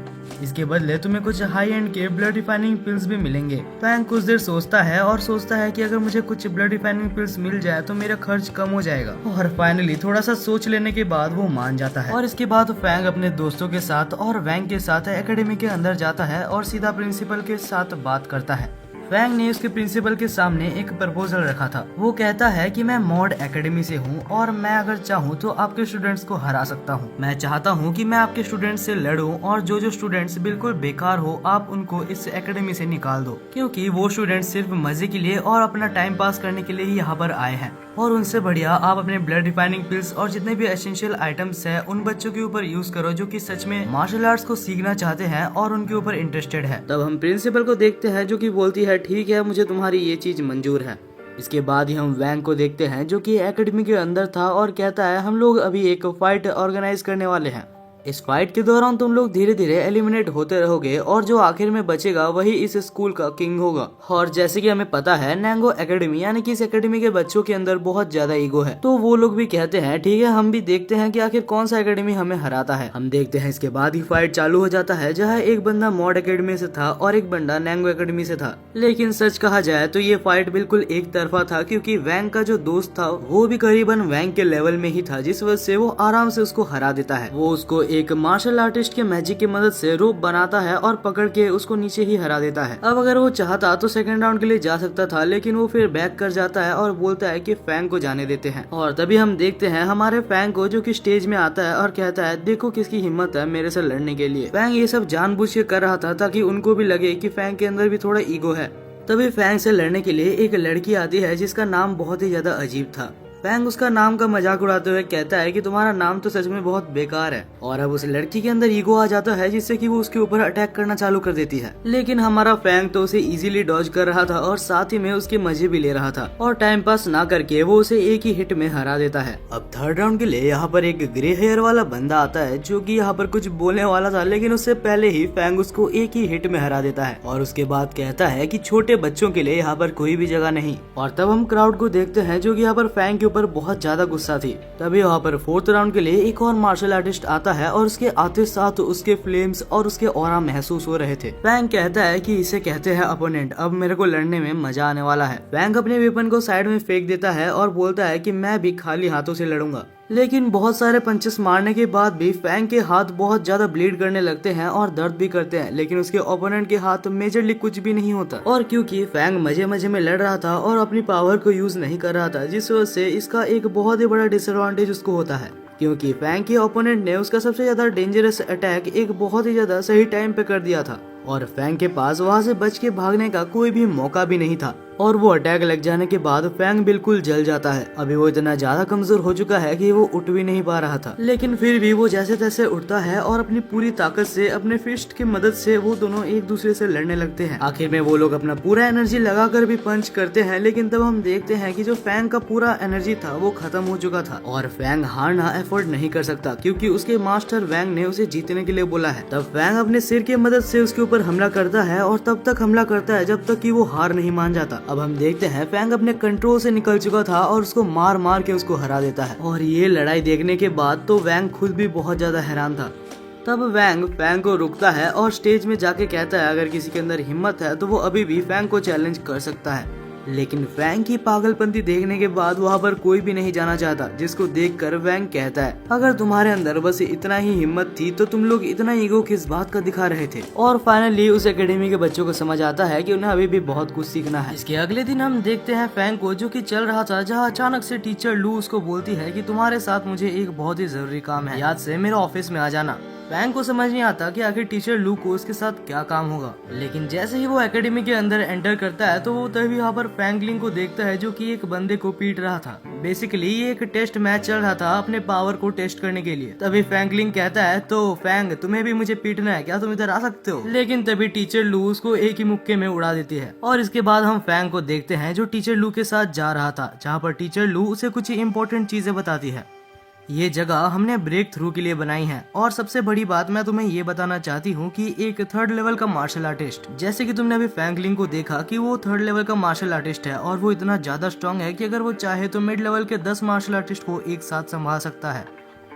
इसके बदले तुम्हें कुछ हाई एंड के ब्लड रिफाइनिंग पिल्स भी मिलेंगे। फैंग कुछ देर सोचता है और सोचता है कि अगर मुझे कुछ ब्लड रिफाइनिंग पिल्स मिल जाए तो मेरा खर्च कम हो जाएगा। और फाइनली थोड़ा सा सोच लेने के बाद वो मान जाता है। और इसके बाद फैंग अपने दोस्तों के साथ और वैंग के साथ एकेडमी के अंदर जाता है और सीधा प्रिंसिपल के साथ बात करता है। फैंग ने उसके प्रिंसिपल के सामने एक प्रपोजल रखा था। वो कहता है कि मैं मॉड एकेडमी से हूँ और मैं अगर चाहूँ तो आपके स्टूडेंट्स को हरा सकता हूँ। मैं चाहता हूँ कि मैं आपके स्टूडेंट्स से लड़ूं और जो जो स्टूडेंट्स बिल्कुल बेकार हो आप उनको इस एकेडमी से निकाल दो, क्योंकि वो स्टूडेंट्स सिर्फ मजे के लिए और अपना टाइम पास करने के लिए ही यहाँ पर आए हैं। और उनसे बढ़िया आप अपने ब्लड रिफाइनिंग पिल्स और जितने भी एसेंशियल आइटम्स है उन बच्चों के ऊपर यूज करो जो कि सच में मार्शल आर्ट्स को सीखना चाहते हैं और उनके ऊपर इंटरेस्टेड है। तब हम प्रिंसिपल को देखते हैं, जो कि बोलती है, ठीक है, मुझे तुम्हारी ये चीज मंजूर है। इसके बाद ही हम वैंग को देखते हैं, जो कि एकेडमी के अंदर था और कहता है, हम लोग अभी एक फाइट ऑर्गेनाइज करने वाले हैं। इस फाइट के दौरान तुम लोग धीरे धीरे एलिमिनेट होते रहोगे और जो आखिर में बचेगा वही इस स्कूल का किंग होगा। और जैसे कि हमें पता है नैंगो एकेडमी यानी कि इस एकेडमी के बच्चों के अंदर बहुत ज्यादा ईगो है, तो वो लोग भी कहते हैं ठीक है हम भी देखते हैं कि आखिर कौन सा एकेडमी हमें हराता है। हम देखते हैं इसके बाद ही फाइट चालू हो जाता है जहाँ एक बंदा मॉड एकेडमी से था और एक बंदा नैंगो एकेडमी से था। लेकिन सच कहा जाए तो ये फाइट बिल्कुल एक तरफा था, क्योंकि वैंग का जो दोस्त था वो भी करीबन वैंग के लेवल में ही था, जिस वजह से वो आराम से उसको हरा देता है। वो उसको एक मार्शल आर्टिस्ट के मैजिक की मदद से रोप बनाता है और पकड़ के उसको नीचे ही हरा देता है। अब अगर वो चाहता तो सेकंड राउंड के लिए जा सकता था, लेकिन वो फिर बैक कर जाता है और बोलता है कि फैंग को जाने देते हैं। और तभी हम देखते हैं हमारे फैंग को जो कि स्टेज में आता है और कहता है देखो किसकी हिम्मत है मेरे से लड़ने के लिए। फैंग ये सब जानबूझ के कर रहा था ताकि उनको भी लगे कि फैंग के अंदर भी थोड़ा ईगो है। तभी फैंग से लड़ने के लिए एक लड़की आती है जिसका नाम बहुत ही ज्यादा अजीब था। फैंग उसका नाम का मजाक उड़ाते हुए कहता है कि तुम्हारा नाम तो सच में बहुत बेकार है। और अब उस लड़की के अंदर ईगो आ जाता है जिससे कि वो उसके ऊपर अटैक करना चालू कर देती है। लेकिन हमारा फैंग तो उसे इजीली डॉज कर रहा था और साथ ही में उसके मजे भी ले रहा था और टाइम पास ना करके वो उसे एक ही हिट में हरा देता है। अब थर्ड राउंड के लिए यहाँ पर एक ग्रे हेयर वाला बंदा आता है जो कि यहाँ पर कुछ बोलने वाला था, लेकिन उससे पहले ही फैंग उसको एक ही हिट में हरा देता है और उसके बाद कहता है कि छोटे बच्चों के लिए यहाँ पर कोई भी जगह नहीं। और तब हम क्राउड को देखते हैं जो कि यहाँ पर फैंग के ऊपर बहुत ज्यादा गुस्सा थी। तभी वहाँ पर फोर्थ राउंड के लिए एक और मार्शल आर्टिस्ट आता है और उसके आते साथ उसके फ्लेम्स और उसके ऑरा महसूस हो रहे थे। फैंग कहता है कि इसे कहते हैं अपोनेंट, अब मेरे को लड़ने में मजा आने वाला है। फैंग अपने वेपन को साइड में फेंक देता है और बोलता है कि मैं भी खाली हाथों से लड़ूंगा। लेकिन बहुत सारे पंचेस मारने के बाद भी फैंग के हाथ बहुत ज्यादा ब्लीड करने लगते हैं और दर्द भी करते हैं, लेकिन उसके ओपोनेंट के हाथ मेजरली कुछ भी नहीं होता। और क्योंकि फैंग मजे मजे में लड़ रहा था और अपनी पावर को यूज नहीं कर रहा था, जिस वजह से इसका एक बहुत ही बड़ा डिसएडवांटेज उसको होता है, क्योंकि फैंग के ओपोनेंट ने उसका सबसे ज्यादा डेंजरस अटैक एक बहुत ही ज्यादा सही टाइम पे कर दिया था और फैंग के पास वहाँ से बच के भागने का कोई भी मौका भी नहीं था। और वो अटैक लग जाने के बाद फैंग बिल्कुल जल जाता है। अभी वो इतना ज्यादा कमजोर हो चुका है कि वो उठ भी नहीं पा रहा था, लेकिन फिर भी वो जैसे तैसे उठता है और अपनी पूरी ताकत से अपने फिस्ट की मदद से वो दोनों एक दूसरे से लड़ने लगते हैं। आखिर में वो लोग अपना पूरा एनर्जी लगाकर भी पंच करते हैं, लेकिन तब हम देखते हैं कि जो फैंग का पूरा एनर्जी था वो खत्म हो चुका था और फैंग हारना एफोर्ड नहीं कर सकता, क्योंकि उसके मास्टर वैंग ने उसे जीतने के लिए बोला है। तब फैंग अपने सिर की मदद से उसके ऊपर हमला करता है और तब तक हमला करता है जब तक कि वो हार नहीं मान जाता। अब हम देखते हैं फैंग अपने कंट्रोल से निकल चुका था और उसको मार मार के उसको हरा देता है। और ये लड़ाई देखने के बाद तो वैंग खुद भी बहुत ज्यादा हैरान था। तब वैंग फैंग को रुकता है और स्टेज में जाके कहता है अगर किसी के अंदर हिम्मत है तो वो अभी भी फैंग को चैलेंज कर सकता है। लेकिन फैंग की पागलपंती देखने के बाद वहाँ पर कोई भी नहीं जाना चाहता, जिसको देखकर वैंग कहता है अगर तुम्हारे अंदर बस इतना ही हिम्मत थी तो तुम लोग इतना ईगो किस बात का दिखा रहे थे। और फाइनली उस एकेडमी के बच्चों को समझ आता है कि उन्हें अभी भी बहुत कुछ सीखना है। इसके अगले दिन हम देखते हैं फैंग को जो कि चल रहा था, जहाँ अचानक से टीचर लू उसको बोलती है कि तुम्हारे साथ मुझे एक बहुत ही जरूरी काम है, याद से मेरे ऑफिस में आ जाना। फैंग को समझ नहीं आता कि आखिर टीचर लू को उसके साथ क्या काम होगा, लेकिन जैसे ही वो एकेडमी के अंदर एंटर करता है तो वो तभी यहाँ पर फैंगलिंग को देखता है जो कि एक बंदे को पीट रहा था। बेसिकली ये एक टेस्ट मैच चल रहा था अपने पावर को टेस्ट करने के लिए। तभी फैंगलिंग कहता है तो फैंग तुम्हें भी मुझे पीटना है क्या, तुम इधर आ सकते हो। लेकिन तभी टीचर लू उसको एक ही मुक्के में उड़ा देती है। और इसके बाद हम फैंग को देखते हैं जो टीचर लू के साथ जा रहा था, जहाँ पर टीचर लू उसे कुछ इम्पोर्टेंट चीजें बताती है। ये जगह हमने ब्रेक थ्रू के लिए बनाई है। और सबसे बड़ी बात मैं तुम्हें ये बताना चाहती हूँ कि एक थर्ड लेवल का मार्शल आर्टिस्ट, जैसे कि तुमने अभी फैंगलिंग को देखा कि वो थर्ड लेवल का मार्शल आर्टिस्ट है और वो इतना ज्यादा स्ट्रॉन्ग है कि अगर वो चाहे तो मिड लेवल के 10 मार्शल आर्टिस्ट को एक साथ संभाल सकता है।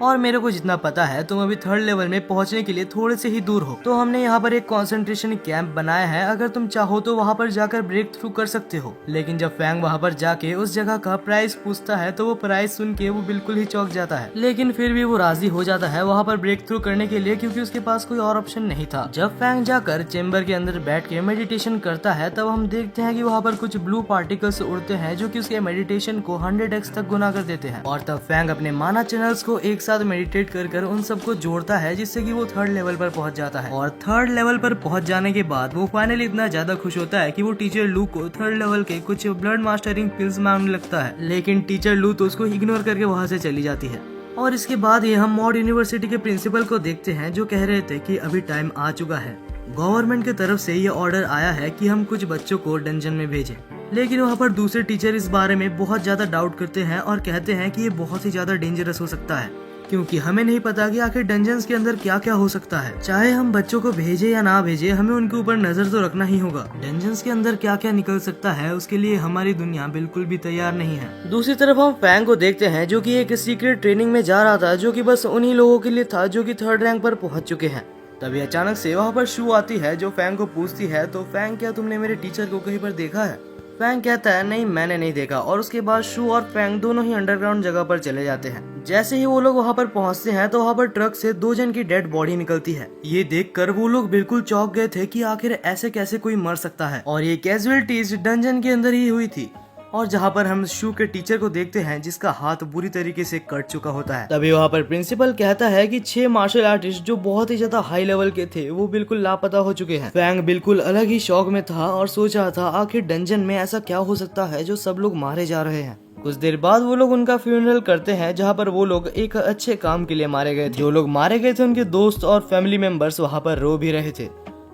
और मेरे को जितना पता है तुम अभी थर्ड लेवल में पहुंचने के लिए थोड़े से ही दूर हो, तो हमने यहाँ पर एक कंसंट्रेशन कैंप बनाया है। अगर तुम चाहो तो वहाँ पर जाकर ब्रेक थ्रू कर सकते हो। लेकिन जब फैंग वहाँ पर जाके उस जगह का प्राइस पूछता है तो वो प्राइस सुन के वो बिल्कुल ही चौंक जाता है, लेकिन फिर भी वो राजी हो जाता है वहाँ पर ब्रेक थ्रू करने के लिए, क्योंकि उसके पास कोई और ऑप्शन नहीं था। जब फैंग जाकर चेम्बर के अंदर बैठ के मेडिटेशन करता है तब हम देखते हैं कि वहाँ पर कुछ ब्लू पार्टिकल्स उड़ते हैं जो कि उसके मेडिटेशन को 100x तक गुना कर देते हैं। और तब फैंग अपने माना चैनल्स को एक साथ मेडिटेट कर उन सबको जोड़ता है, जिससे कि वो थर्ड लेवल पर पहुंच जाता है। और थर्ड लेवल पर पहुंच जाने के बाद वो फाइनली इतना ज्यादा खुश होता है कि वो टीचर लू को थर्ड लेवल के कुछ ब्लड मास्टरिंग पिल्स मांगने लगता है, लेकिन टीचर लू तो उसको इग्नोर करके वहाँ से चली जाती है। और इसके बाद ये हम मॉड यूनिवर्सिटी के प्रिंसिपल को देखते हैं जो कह रहे थे कि अभी टाइम आ चुका है। गवर्नमेंट की तरफ से ये ऑर्डर आया है कि हम कुछ बच्चों को डंजन में भेजें। लेकिन वहाँ पर दूसरे टीचर इस बारे में बहुत ज्यादा डाउट करते हैं और कहते हैं कि ये बहुत ही ज्यादा डेंजरस हो सकता है, क्योंकि हमें नहीं पता कि आखिर डंजन्स के अंदर क्या क्या हो सकता है। चाहे हम बच्चों को भेजे या ना भेजे, हमें उनके ऊपर नजर तो रखना ही होगा। डंजन्स के अंदर क्या क्या निकल सकता है उसके लिए हमारी दुनिया बिल्कुल भी तैयार नहीं है। दूसरी तरफ हम फैंग को देखते हैं जो कि एक सीक्रेट ट्रेनिंग में जा रहा था, जो कि बस उन्हीं लोगों के लिए था जो कि 3rd रैंक पर पहुंच चुके हैं। तभी अचानक से वहाँ पर शू आती है जो फैंग को पूछती है, तो फैंग क्या तुमने मेरे टीचर को कहीं पर देखा है? फैंग कहता है नहीं मैंने नहीं देखा। और उसके बाद शू और फैंग दोनों ही अंडरग्राउंड जगह पर चले जाते हैं। जैसे ही वो लोग वहाँ पर पहुँचते हैं तो वहाँ पर ट्रक से 2 जन की डेड बॉडी निकलती है। ये देखकर वो लोग बिल्कुल चौंक गए थे कि आखिर ऐसे कैसे कोई मर सकता है। और ये कैजुअलिटीज डंजन के अंदर ही हुई थी। और जहाँ पर हम शू के टीचर को देखते हैं जिसका हाथ बुरी तरीके से कट चुका होता है। तभी वहाँ पर प्रिंसिपल कहता है कि 6 मार्शल आर्टिस्ट जो बहुत ही ज्यादा हाई लेवल के थे वो बिल्कुल लापता हो चुके हैं। फैंग बिल्कुल अलग ही शौक में था और सोच रहा था आखिर डंजन में ऐसा क्या हो सकता है जो सब लोग मारे जा रहे हैं। कुछ देर बाद वो लोग उनका फ्यूनरल करते हैं जहाँ पर वो लोग एक अच्छे काम के लिए मारे गए थे। जो लोग मारे गए थे उनके दोस्त और फैमिली मेंबर्स वहाँ पर रो भी रहे थे।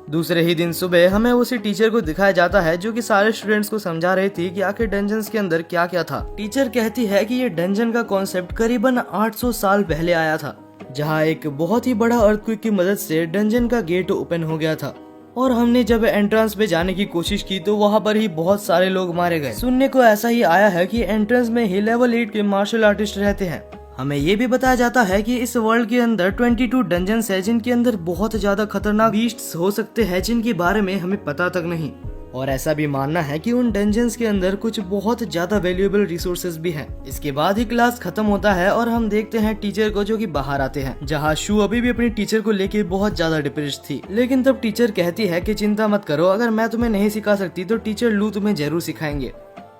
दूसरे ही दिन सुबह हमें उसी टीचर को दिखाया जाता है जो कि सारे स्टूडेंट्स को समझा रही थी कि आखिर डंजन्स के अंदर क्या क्या था। टीचर कहती है कि ये डंजन का कॉन्सेप्ट करीबन 800 साल पहले आया था, जहाँ एक बहुत ही बड़ा अर्थक्वेक की मदद से डंजन का गेट ओपन हो गया था। और हमने जब एंट्रेंस पे जाने की कोशिश की तो वहाँ पर ही बहुत सारे लोग मारे गए। सुनने को ऐसा ही आया है कि एंट्रेंस में ही लेवल 8 के मार्शल आर्टिस्ट रहते हैं। हमें ये भी बताया जाता है कि इस वर्ल्ड के अंदर 22 डंजन्स है जिनके अंदर बहुत ज्यादा खतरनाक बीस्ट्स हो सकते हैं जिनके बारे में हमें पता तक नहीं। और ऐसा भी मानना है कि उन डंजन्स के अंदर कुछ बहुत ज्यादा वैल्यूएबल रिसोर्सेज भी हैं। इसके बाद ही क्लास खत्म होता है और हम देखते हैं टीचर को जो कि बाहर आते हैं, जहाँ शू अभी भी अपनी टीचर को लेके बहुत ज्यादा डिप्रेस्ड थी। लेकिन तब टीचर कहती है कि चिंता मत करो, अगर मैं तुम्हें नहीं सिखा सकती तो टीचर लू तुम्हें जरूर सिखाएंगे।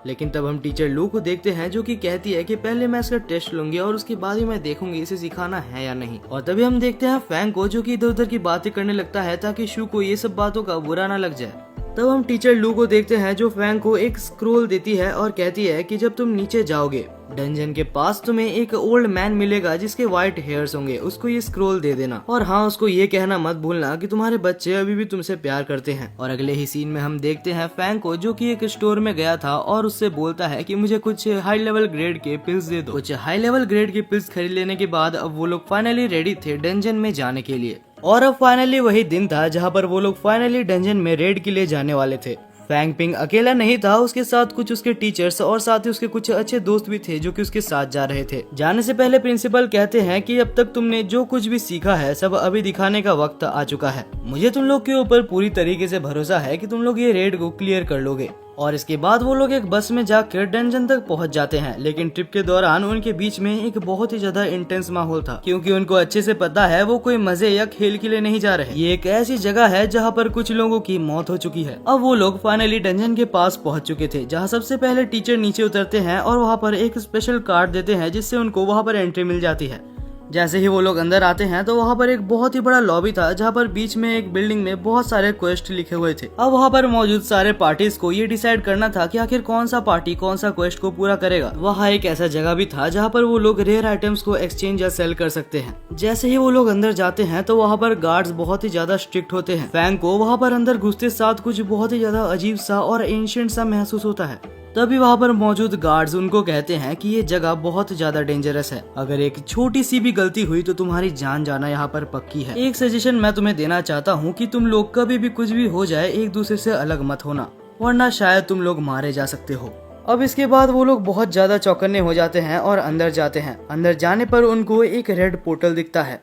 लेकिन तब हम टीचर लू को देखते हैं जो कि कहती है कि पहले मैं इसका टेस्ट लूंगी और उसके बाद ही मैं देखूंगी इसे सिखाना है या नहीं। और तभी हम देखते हैं फैंग को जो कि इधर उधर की बातें करने लगता है ताकि शू को ये सब बातों का बुरा ना लग जाए। तब हम टीचर लू को देखते हैं जो फैंग को एक स्क्रोल देती है और कहती है कि जब तुम नीचे जाओगे डंजन के पास तुम्हें एक ओल्ड मैन मिलेगा जिसके व्हाइट हेयर्स होंगे, उसको ये स्क्रोल दे देना। और हाँ, उसको ये कहना मत भूलना कि तुम्हारे बच्चे अभी भी तुमसे प्यार करते हैं। और अगले ही सीन में हम देखते हैं फैंग को जो कि एक स्टोर में गया था और उससे बोलता है कि मुझे कुछ हाई लेवल ग्रेड के पिल्स दे दो। कुछ हाई लेवल ग्रेड के पिल्स खरीद लेने के बाद अब वो लोग फाइनली रेडी थे डंजन में जाने के लिए। और अब फाइनली वही दिन था जहाँ पर वो लोग फाइनली डंजन में रेड के लिए जाने वाले थे। फैंग पिंग अकेला नहीं था, उसके साथ कुछ उसके टीचर्स और साथ ही उसके कुछ अच्छे दोस्त भी थे जो कि उसके साथ जा रहे थे। जाने से पहले प्रिंसिपल कहते हैं कि अब तक तुमने जो कुछ भी सीखा है सब अभी दिखाने का वक्त आ चुका है। मुझे तुम लोग के ऊपर पूरी तरीके से भरोसा है कि तुम लोग ये रेड को क्लियर कर लोगे। और इसके बाद वो लोग एक बस में जाकर डंजन तक पहुंच जाते हैं। लेकिन ट्रिप के दौरान उनके बीच में एक बहुत ही ज्यादा इंटेंस माहौल था, क्योंकि उनको अच्छे से पता है वो कोई मजे या खेल के लिए नहीं जा रहे। ये एक ऐसी जगह है जहाँ पर कुछ लोगों की मौत हो चुकी है। अब वो लोग फाइनली डंजन के पास पहुंच चुके थे, जहाँ सबसे पहले टीचर नीचे उतरते हैं और वहाँ पर एक स्पेशल कार्ड देते हैं जिससे उनको वहाँ पर एंट्री मिल जाती है। जैसे ही वो लोग अंदर आते हैं तो वहाँ पर एक बहुत ही बड़ा लॉबी था जहाँ पर बीच में एक बिल्डिंग में बहुत सारे क्वेस्ट लिखे हुए थे। अब वहाँ पर मौजूद सारे पार्टीज को ये डिसाइड करना था कि आखिर कौन सा पार्टी कौन सा क्वेस्ट को पूरा करेगा। वहाँ एक ऐसा जगह भी था जहाँ पर वो लोग रेयर आइटम्स को एक्सचेंज या सेल कर सकते हैं। जैसे ही वो लोग अंदर जाते हैं तो वहाँ पर गार्ड्स बहुत ही ज्यादा स्ट्रिक्ट होते हैं। फैंग को वहाँ पर अंदर घुसते साथ कुछ बहुत ही ज्यादा अजीब सा और एंशिएंट सा महसूस होता है। तभी वहाँ पर मौजूद गार्ड्स उनको कहते हैं कि ये जगह बहुत ज्यादा डेंजरस है, अगर एक छोटी सी भी गलती हुई तो तुम्हारी जान जाना यहाँ पर पक्की है। एक सजेशन मैं तुम्हें देना चाहता हूँ कि तुम लोग कभी भी कुछ भी हो जाए एक दूसरे से अलग मत होना, वरना शायद तुम लोग मारे जा सकते हो। अब इसके बाद वो लोग बहुत ज्यादा चौकन्ने हो जाते हैं और अंदर जाते हैं। अंदर जाने पर उनको एक रेड पोर्टल दिखता है।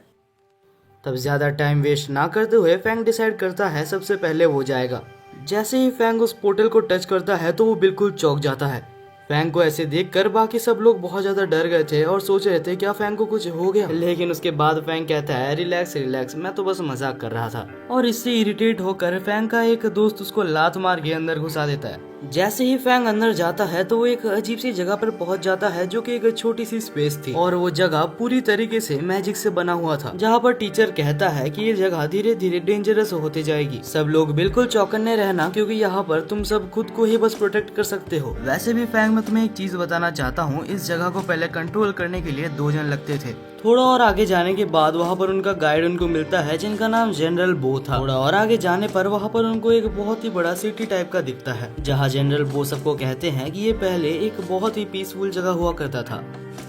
तब ज्यादा टाइम वेस्ट ना करते हुए फैंग डिसाइड करता है सबसे पहले वो जाएगा। जैसे ही फैंग उस पोर्टल को टच करता है तो वो बिल्कुल चौंक जाता है। फैंग को ऐसे देखकर बाकी सब लोग बहुत ज्यादा डर गए थे और सोच रहे थे क्या फैंग को कुछ हो गया। लेकिन उसके बाद फैंग कहता है रिलैक्स रिलैक्स, मैं तो बस मजाक कर रहा था। और इससे इरिटेट होकर फैंग का एक दोस्त उसको लात मार के अंदर घुसा देता है। जैसे ही फैंग अंदर जाता है तो वो एक अजीब सी जगह पर पहुंच जाता है जो कि एक छोटी सी स्पेस थी और वो जगह पूरी तरीके से मैजिक से बना हुआ था, जहाँ पर टीचर कहता है कि ये जगह धीरे धीरे डेंजरस होती जाएगी। सब लोग बिल्कुल चौकन्ने रहना क्योंकि यहाँ पर तुम सब खुद को ही बस प्रोटेक्ट कर सकते हो। वैसे भी फैंग, मैं तुम्हें एक चीज बताना चाहता हूँ, इस जगह को पहले कंट्रोल करने के लिए 2 जन लगते थे। थोड़ा और आगे जाने के बाद वहाँ पर उनका गाइड उनको मिलता है जिनका नाम जनरल बो था। थोड़ा और आगे जाने पर वहाँ पर उनको एक बहुत ही बड़ा सिटी टाइप का दिखता है, जहाँ जहाँ जनरल वो सबको कहते हैं कि ये पहले एक बहुत ही पीसफुल जगह हुआ करता था,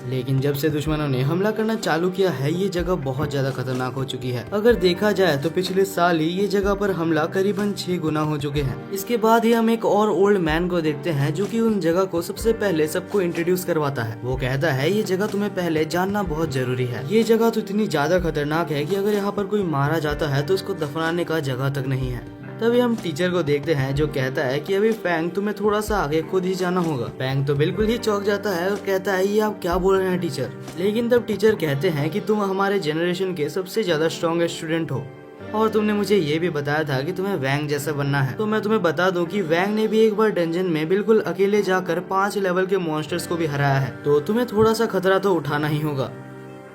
लेकिन जब से दुश्मनों ने हमला करना चालू किया है ये जगह बहुत ज्यादा खतरनाक हो चुकी है। अगर देखा जाए तो पिछले साल ही ये जगह पर हमला करीबन 6 गुना हो चुके हैं। इसके बाद ही हम एक और ओल्ड मैन को देखते हैं जो कि उन जगह को सबसे पहले सबको इंट्रोड्यूस करवाता है। वो कहता है ये जगह तुम्हें पहले जानना बहुत जरूरी है। ये जगह तो इतनी ज्यादा खतरनाक है कि अगर यहाँ पर कोई मारा जाता है तो उसको दफनाने का जगह तक नहीं है। तभी हम टीचर को देखते हैं जो कहता है कि अभी फैंग तुम्हें थोड़ा सा आगे खुद ही जाना होगा। फैंग तो बिल्कुल ही चौंक जाता है और कहता है ये आप क्या बोल रहे हैं टीचर। लेकिन तब टीचर कहते हैं कि तुम हमारे जनरेशन के सबसे ज्यादा स्ट्रॉन्गेस्ट स्टूडेंट हो और तुमने मुझे ये भी बताया था कि तुम्हें वैंग जैसा बनना है। तो मैं तुम्हें बता दूं कि वैंग ने भी एक बार डंजन में बिल्कुल अकेले जाकर 5 लेवल के मॉन्स्टर्स को भी हराया है, तो तुम्हें थोड़ा सा खतरा तो उठाना ही होगा।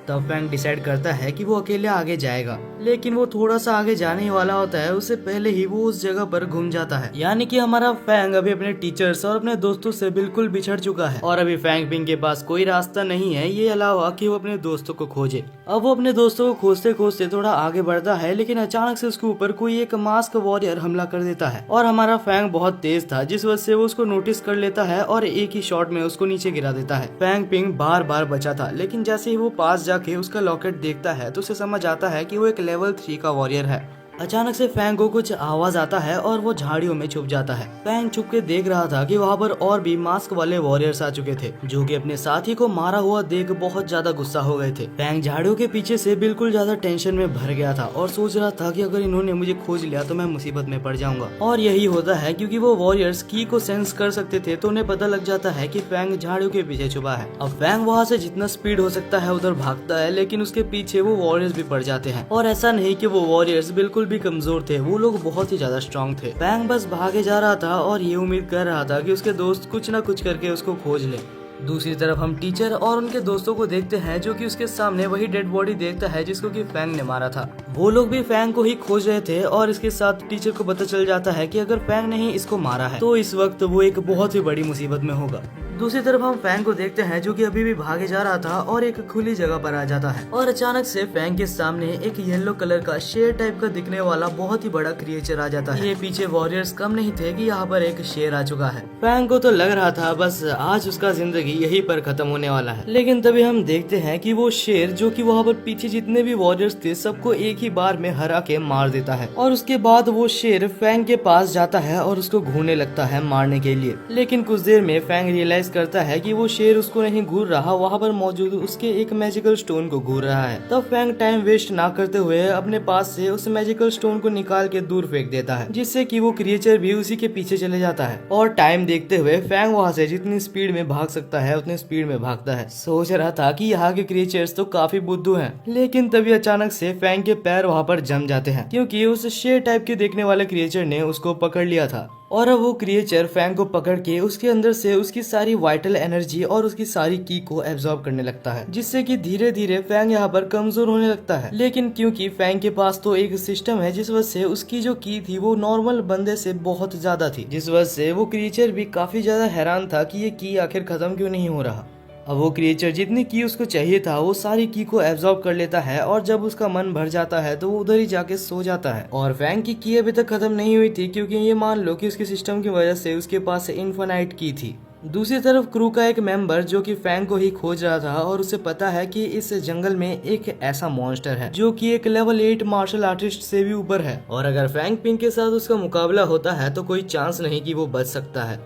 तब फैंग डिसाइड करता है कि वो अकेले आगे जाएगा, लेकिन वो थोड़ा सा आगे जाने ही वाला होता है उससे पहले ही वो उस जगह पर घूम जाता है। यानी कि हमारा फैंग अभी अपने टीचर्स और अपने दोस्तों से बिल्कुल बिछड़ चुका है और अभी फैंग पिंग के पास कोई रास्ता नहीं है ये अलावा कि वो अपने दोस्तों को खोजे। अब वो अपने दोस्तों को खोजते खोजते थोड़ा आगे बढ़ता है, लेकिन अचानक से उसके ऊपर कोई एक मास्क वॉरियर हमला कर देता है और हमारा फैंग बहुत तेज था जिस वजह से वो उसको नोटिस कर लेता है और एक ही शॉट में उसको नीचे गिरा देता है। फैंग पिंग बार बार बचा था, लेकिन जैसे ही वो पास जाके उसका लॉकेट देखता है तो उसे समझ आता है कि वो एक लेवल 3 का वॉरियर है। अचानक से फैंग को कुछ आवाज आता है और वो झाड़ियों में छुप जाता है। फैंग छुप के देख रहा था कि वहाँ पर और भी मास्क वाले वॉरियर्स आ चुके थे जो कि अपने साथी को मारा हुआ देख बहुत ज्यादा गुस्सा हो गए थे। फैंग झाड़ियों के पीछे से बिल्कुल ज्यादा टेंशन में भर गया था और सोच रहा था कि अगर इन्होंने मुझे खोज लिया तो मैं मुसीबत में पड़ जाऊंगा। और यही होता है क्योंकि वो वॉरियर्स की को सेंस कर सकते थे तो उन्हें पता लग जाता है कि फैंग झाड़ियों के पीछे छुपा है। अब फैंग वहाँ से जितना स्पीड हो सकता है उधर भागता है, लेकिन उसके पीछे वो वॉरियर्स भी पड़ जाते हैं। और ऐसा नहीं कि वो वॉरियर्स बिल्कुल भी कमजोर थे, वो लोग बहुत ही ज्यादा स्ट्रॉन्ग थे। फैंग बस भागे जा रहा था और ये उम्मीद कर रहा था कि उसके दोस्त कुछ न कुछ करके उसको खोज ले। दूसरी तरफ हम टीचर और उनके दोस्तों को देखते हैं जो कि उसके सामने वही डेड बॉडी देखता है जिसको कि फैंग ने मारा था। वो लोग भी फैंग को ही खोज रहे थे और इसके साथ टीचर को पता चल जाता है कि अगर फैंग ने ही इसको मारा है तो इस वक्त वो एक बहुत ही बड़ी मुसीबत में होगा। दूसरी तरफ हम फैंग को देखते हैं जो कि अभी भी भागे जा रहा था और एक खुली जगह पर आ जाता है और अचानक से फैंग के सामने एक येलो कलर का शेर टाइप का दिखने वाला बहुत ही बड़ा क्रिएचर आ जाता है। ये पीछे वॉरियर्स कम नहीं थे कि यहाँ पर एक शेर आ चुका है। फैंग को तो लग रहा था बस आज उसका जिंदगी यहीं पर खत्म होने वाला है, लेकिन तभी हम देखते हैं कि वो शेर जो कि वहाँ पर पीछे जितने भी वॉरियर्स थे सबको एक ही बार में हरा के मार देता है। और उसके बाद वो शेर फैंग के पास जाता है और उसको घूरने लगता है मारने के लिए, लेकिन कुछ देर में फैंग रियलाइज करता है कि वो शेर उसको नहीं घूर रहा, वहाँ पर मौजूद उसके एक मैजिकल स्टोन को घूर रहा है। तब फैंग टाइम वेस्ट ना करते हुए अपने पास से उस मैजिकल स्टोन को निकाल के दूर फेंक देता है, जिससे कि वो क्रिएचर भी उसी के पीछे चले जाता है। और टाइम देखते हुए फैंग वहाँ से जितनी स्पीड में भाग सकता है उतनी स्पीड में भागता है। सोच रहा था कि यहाँ के क्रिएचर्स तो काफी बुद्धू हैं, लेकिन तभी अचानक से फैंग के पैर वहाँ पर जम जाते हैं क्योंकि उस शेर टाइप के देखने वाले क्रिएचर ने उसको पकड़ लिया था। और अब वो क्रिएचर फैंग को पकड़ के उसके अंदर से उसकी सारी वाइटल एनर्जी और उसकी सारी की को एब्जॉर्ब करने लगता है, जिससे कि धीरे धीरे फैंग यहाँ पर कमजोर होने लगता है। लेकिन क्योंकि फैंग के पास तो एक सिस्टम है जिस वजह से उसकी जो की थी वो नॉर्मल बंदे से बहुत ज्यादा थी, जिस वजह से वो क्रिएचर भी काफी ज्यादा हैरान था कि ये की आखिर खत्म क्यों नहीं हो रहा। अब वो क्रिएचर जितनी की उसको चाहिए था वो सारी की को एब्जॉर्ब कर लेता है और जब उसका मन भर जाता है तो वो उधर ही जाके सो जाता है। और फैंग की अभी तक खत्म नहीं हुई थी क्योंकि ये मान लो कि उसके सिस्टम की वजह से उसके पास इन्फिनाइट की थी। दूसरी तरफ क्रू का एक मेंबर जो कि फैंग को ही खोज रहा था और उसे पता है कि इस जंगल में एक ऐसा मॉन्स्टर है जो कि एक लेवल 8 मार्शल आर्टिस्ट से भी ऊपर है और अगर फैंग पिंग के साथ उसका मुकाबला होता है तो कोई चांस नहीं कि वो बच सकता है।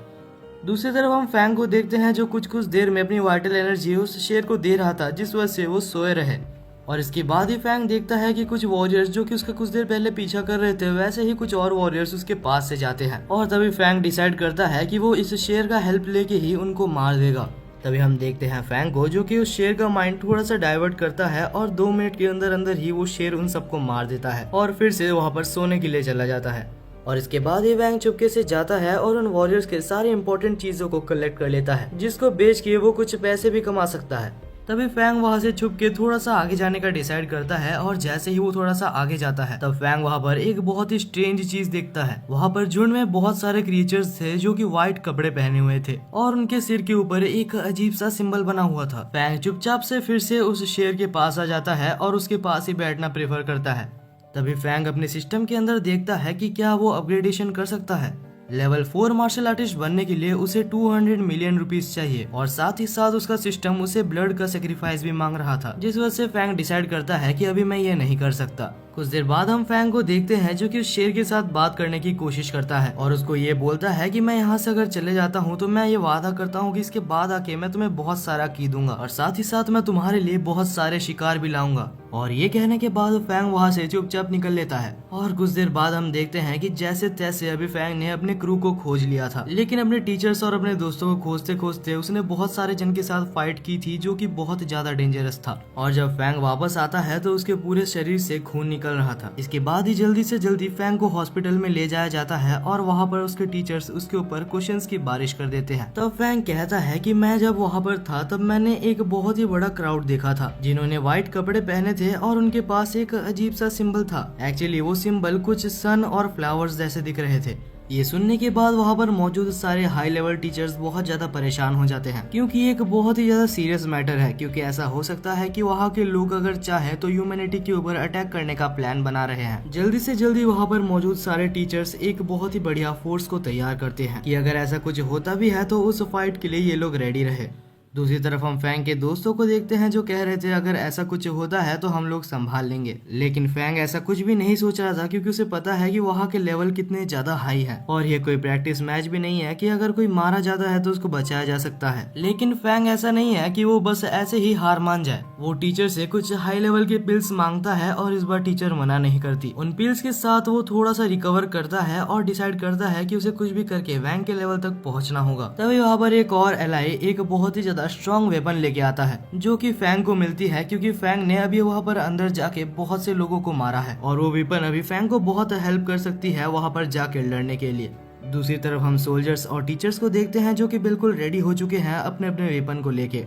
दूसरी तरफ हम फैंग को देखते हैं जो कुछ देर में अपनी वाइटल एनर्जी उस शेर को दे रहा था जिस वजह से वो सोए रहे। और इसके बाद ही फैंग देखता है कि कुछ वॉरियर्स जो कि उसका कुछ देर पहले पीछा कर रहे थे वैसे ही कुछ और वॉरियर्स उसके पास से जाते हैं और तभी फैंग डिसाइड करता है कि वो इस शेर का हेल्प लेके ही उनको मार देगा। तभी हम देखते हैं फैंग को जो कि उस शेर का माइंड थोड़ा सा डाइवर्ट करता है और 2 मिनट के अंदर अंदर ही वो शेर उन सबको मार देता है और फिर से वहाँ पर सोने के लिए चला जाता है। और इसके बाद ही फैंग चुपके से जाता है और उन वॉरियर्स के सारी इंपॉर्टेंट चीजों को कलेक्ट कर लेता है जिसको बेच के वो कुछ पैसे भी कमा सकता है। तभी फैंग वहाँ से छुप के थोड़ा सा आगे जाने का डिसाइड करता है और जैसे ही वो थोड़ा सा आगे जाता है तब फैंग वहाँ पर एक बहुत ही स्ट्रेंज चीज देखता है। वहाँ पर झुंड में बहुत सारे क्रिएचर्स थे जो कि व्हाइट कपड़े पहने हुए थे और उनके सिर के ऊपर एक अजीब सा सिंबल बना हुआ था। फैंग चुपचाप से फिर से उस शेर के पास आ जाता है और उसके पास ही बैठना प्रेफर करता है। तभी फैंग अपने सिस्टम के अंदर देखता है कि क्या वो अपग्रेडेशन कर सकता है। लेवल 4 मार्शल आर्टिस्ट बनने के लिए उसे 200 मिलियन रुपीस चाहिए और साथ ही साथ उसका सिस्टम उसे ब्लड का सेक्रीफाइस भी मांग रहा था, जिस वजह से फैंग डिसाइड करता है कि अभी मैं ये नहीं कर सकता। कुछ देर बाद हम फैंग को देखते हैं जो कि उस शेर के साथ बात करने की कोशिश करता है और उसको ये बोलता है कि मैं यहाँ से अगर चले जाता हूँ तो मैं ये वादा करता हूँ कि इसके बाद आके मैं तुम्हें बहुत सारा की दूंगा और साथ ही साथ मैं तुम्हारे लिए बहुत सारे शिकार भी लाऊंगा। और ये कहने के बाद फैंग वहाँ से चुपचाप निकल लेता है। और कुछ देर बाद हम देखते हैं कि जैसे तैसे अभी फैंग ने अपने क्रू को खोज लिया था, लेकिन अपने टीचर्स और अपने दोस्तों को खोजते खोजते उसने बहुत सारे जन के साथ फाइट की थी जो कि बहुत ज्यादा डेंजरस था। और जब फैंग वापस आता है तो उसके पूरे शरीर से खून निकल रहा था। इसके बाद ही जल्दी से जल्दी फैंग को हॉस्पिटल में ले जाया जाता है और वहाँ पर उसके टीचर्स उसके ऊपर क्वेश्चंस की बारिश कर देते हैं। तब फैंग कहता है कि मैं जब वहाँ पर था तब मैंने एक बहुत ही बड़ा क्राउड देखा था जिन्होंने व्हाइट कपड़े पहने थे और उनके पास एक अजीब सा सिंबल था। एक्चुअली वो सिंबल कुछ सन और फ्लावर्स जैसे दिख रहे थे। ये सुनने के बाद वहाँ पर मौजूद सारे हाई लेवल टीचर्स बहुत ज्यादा परेशान हो जाते हैं क्योंकि एक बहुत ही ज्यादा सीरियस मैटर है, क्योंकि ऐसा हो सकता है कि वहाँ के लोग अगर चाहे तो ह्यूमैनिटी के ऊपर अटैक करने का प्लान बना रहे हैं। जल्दी से जल्दी वहाँ पर मौजूद सारे टीचर्स एक बहुत ही बढ़िया फोर्स को तैयार करते हैं कि अगर ऐसा कुछ होता भी है तो उस फाइट के लिए ये लोग रेडी रहे। दूसरी तरफ हम फैंग के दोस्तों को देखते हैं जो कह रहे थे अगर ऐसा कुछ होता है तो हम लोग संभाल लेंगे, लेकिन फैंग ऐसा कुछ भी नहीं सोच रहा था क्योंकि उसे पता है कि वहाँ के लेवल कितने ज्यादा हाई है और ये कोई प्रैक्टिस मैच भी नहीं है कि अगर कोई मारा जाता है तो उसको बचाया जा सकता है। लेकिन फैंग ऐसा नहीं है कि वो बस ऐसे ही हार मान जाए। वो टीचर से कुछ हाई लेवल के पिल्स मांगता है और इस बार टीचर मना नहीं करती। उन पिल्स के साथ वो थोड़ा सा रिकवर करता है और डिसाइड करता है कि उसे कुछ भी करके वैंग के लेवल तक पहुंचना होगा। तभी वहाँ पर एक और एलाई एक बहुत ही ज्यादा स्ट्रॉन्ग वेपन लेके आता है जो कि फैंग को मिलती है क्योंकि फैंग ने अभी वहाँ पर अंदर जाके बहुत से लोगों को मारा है और वो वेपन अभी फैंग को बहुत हेल्प कर सकती है वहाँ पर जाके लड़ने के लिए। दूसरी तरफ हम सोल्जर्स और टीचर्स को देखते हैं जो कि बिल्कुल रेडी हो चुके हैं अपने अपने वेपन को लेके।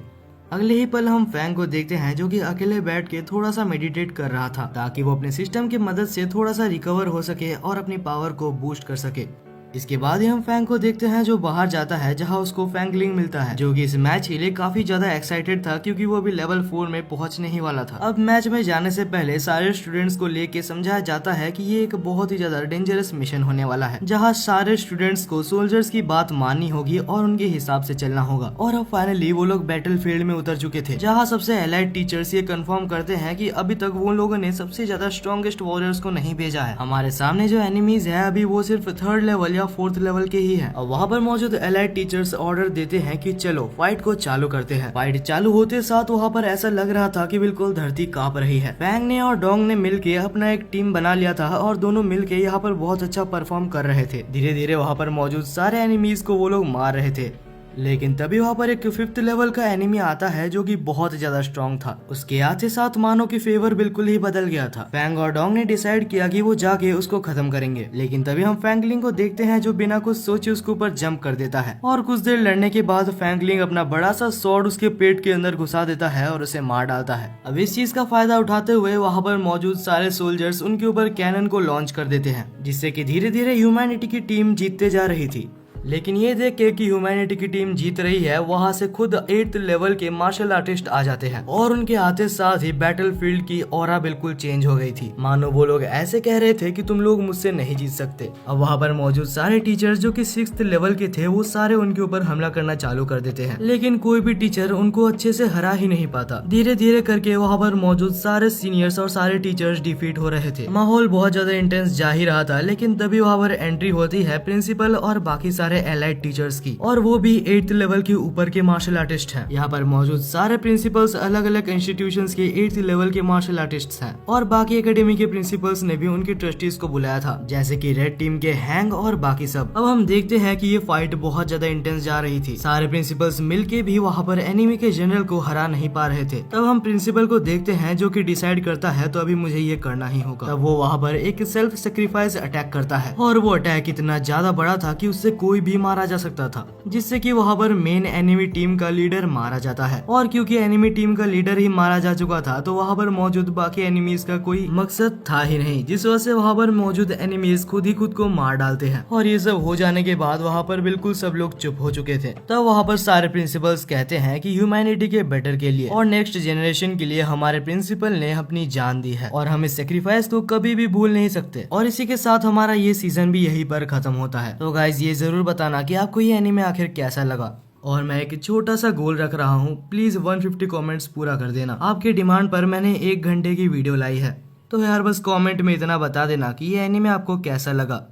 अगले ही पल हम फैंग को देखते हैं जो कि अकेले बैठ के थोड़ा सा मेडिटेट कर रहा था ताकि वो अपने सिस्टम की मदद से थोड़ा सा रिकवर हो सके और अपनी पावर को बूस्ट कर सके। इसके बाद ही हम फैंग को देखते हैं जो बाहर जाता है जहां उसको फैंगलिंग मिलता है जो कि इस मैच के लिए काफी ज्यादा एक्साइटेड था क्योंकि वो अभी लेवल 4 में पहुंचने ही वाला था। अब मैच में जाने से पहले सारे स्टूडेंट्स को लेके समझाया जाता है कि ये एक बहुत ही ज्यादा डेंजरस मिशन होने वाला है जहां सारे स्टूडेंट्स को सोल्जर्स की बात माननी होगी और उनके हिसाब से चलना होगा। और अब फाइनली वो लोग बैटल फील्ड में उतर चुके थे जहाँ सबसे एलाइड टीचर्स ये कंफर्म करते हैं कि अभी तक वो लोगों ने सबसे ज्यादा स्ट्रॉन्गेस्ट वॉरियर्स को नहीं भेजा है। हमारे सामने जो एनिमीज है अभी वो सिर्फ 3rd लेवल या 4th लेवल के ही है। और वहाँ पर मौजूद एलाइड टीचर्स ऑर्डर देते हैं कि चलो फाइट को चालू करते हैं। फाइट चालू होते साथ वहाँ पर ऐसा लग रहा था कि बिल्कुल धरती कांप रही है। फैंग ने और डोंग ने मिलके अपना एक टीम बना लिया था और दोनों मिलके यहाँ पर बहुत अच्छा परफॉर्म कर रहे थे। धीरे धीरे वहाँ पर मौजूद सारे एनिमीज को वो लोग मार रहे थे, लेकिन तभी वहाँ पर एक 5th लेवल का एनिमी आता है जो कि बहुत ज्यादा स्ट्रॉन्ग था। उसके आते साथ मानो की फेवर बिल्कुल ही बदल गया था। फैंग और डोंग ने डिसाइड किया कि वो जाके उसको खत्म करेंगे, लेकिन तभी हम फैंगलिंग को देखते हैं जो बिना कुछ सोचे उसके ऊपर जंप कर देता है और कुछ देर लड़ने के बाद फैंगलिंग अपना बड़ा सा स्वॉर्ड उसके पेट के अंदर घुसा देता है और उसे मार डालता है। अब इस चीज का फायदा उठाते हुए वहाँ पर मौजूद सारे सोल्जर्स उनके ऊपर कैनन को लॉन्च कर देते हैं जिससे कि धीरे धीरे ह्यूमैनिटी की टीम जीतते जा रही थी। लेकिन ये देख के कि ह्यूमैनिटी की टीम जीत रही है वहाँ से खुद 8th लेवल के मार्शल आर्टिस्ट आ जाते हैं और उनके आते साथ ही बैटल फील्ड की ऑरा बिल्कुल चेंज हो गई थी। मानो वो लोग ऐसे कह रहे थे कि तुम लोग मुझसे नहीं जीत सकते। अब वहाँ पर मौजूद सारे टीचर्स जो कि 6th लेवल के थे वो सारे उनके ऊपर हमला करना चालू कर देते हैं, लेकिन कोई भी टीचर उनको अच्छे से हरा ही नहीं पाता। धीरे धीरे करके वहाँ पर मौजूद सारे सीनियर्स और सारे टीचर्स डिफीट हो रहे थे। माहौल बहुत ज्यादा इंटेंस जा ही रहा था, लेकिन तभी वहाँ पर एंट्री होती है प्रिंसिपल और बाकी सारे एलाइड टीचर्स की, और वो भी 8th लेवल के ऊपर के मार्शल आर्टिस्ट हैं। यहाँ पर मौजूद सारे प्रिंसिपल्स अलग अलग इंस्टीट्यूशंस के 8th लेवल के मार्शल आर्टिस्ट हैं और बाकी एकेडमी के प्रिंसिपल्स ने भी उनके ट्रस्टीज को बुलाया था जैसे कि रेड टीम के हैंग और बाकी सब। अब हम देखते हैं कि ये फाइट बहुत ज्यादा इंटेंस जा रही थी। सारे प्रिंसिपल्स मिलके भी वहाँ पर एनिमी के जनरल को हरा नहीं पा रहे थे। तब हम प्रिंसिपल को देखते हैं जो कि डिसाइड करता है तो अभी मुझे ये करना ही होगा। तब वो वहाँ पर एक सेल्फ सेक्रीफाइस अटैक करता है और वो अटैक इतना ज्यादा बड़ा था कि उससे कोई कोई भी मारा जा सकता था, जिससे कि वहाँ पर मेन एनिमी टीम का लीडर मारा जाता है। और क्योंकि एनिमी टीम का लीडर ही मारा जा चुका था तो वहाँ पर मौजूद बाकी एनिमीज का कोई मकसद था ही नहीं, जिस वजह से वहाँ पर मौजूद एनिमीज खुद ही खुद को मार डालते हैं। और ये सब हो जाने के बाद वहाँ पर बिल्कुल सब लोग चुप हो चुके थे। तब वहाँ पर सारे प्रिंसिपल्स कहते हैं कि ह्यूमैनिटी के बेटर के लिए और नेक्स्ट जनरेशन के लिए हमारे प्रिंसिपल ने अपनी जान दी है और हम इस सेक्रीफाइस को कभी भी भूल नहीं सकते। और इसी के साथ हमारा ये सीजन भी यहीं पर खत्म होता है। तो गाइज ये जरूर बताना कि आपको ये एनीमे आखिर कैसा लगा। और मैं एक छोटा सा गोल रख रहा हूँ, प्लीज 150 कमेंट्स पूरा कर देना। आपके डिमांड पर मैंने 1 घंटे की वीडियो लाई है, तो यार बस कमेंट में इतना बता देना कि ये एनीमे आपको कैसा लगा।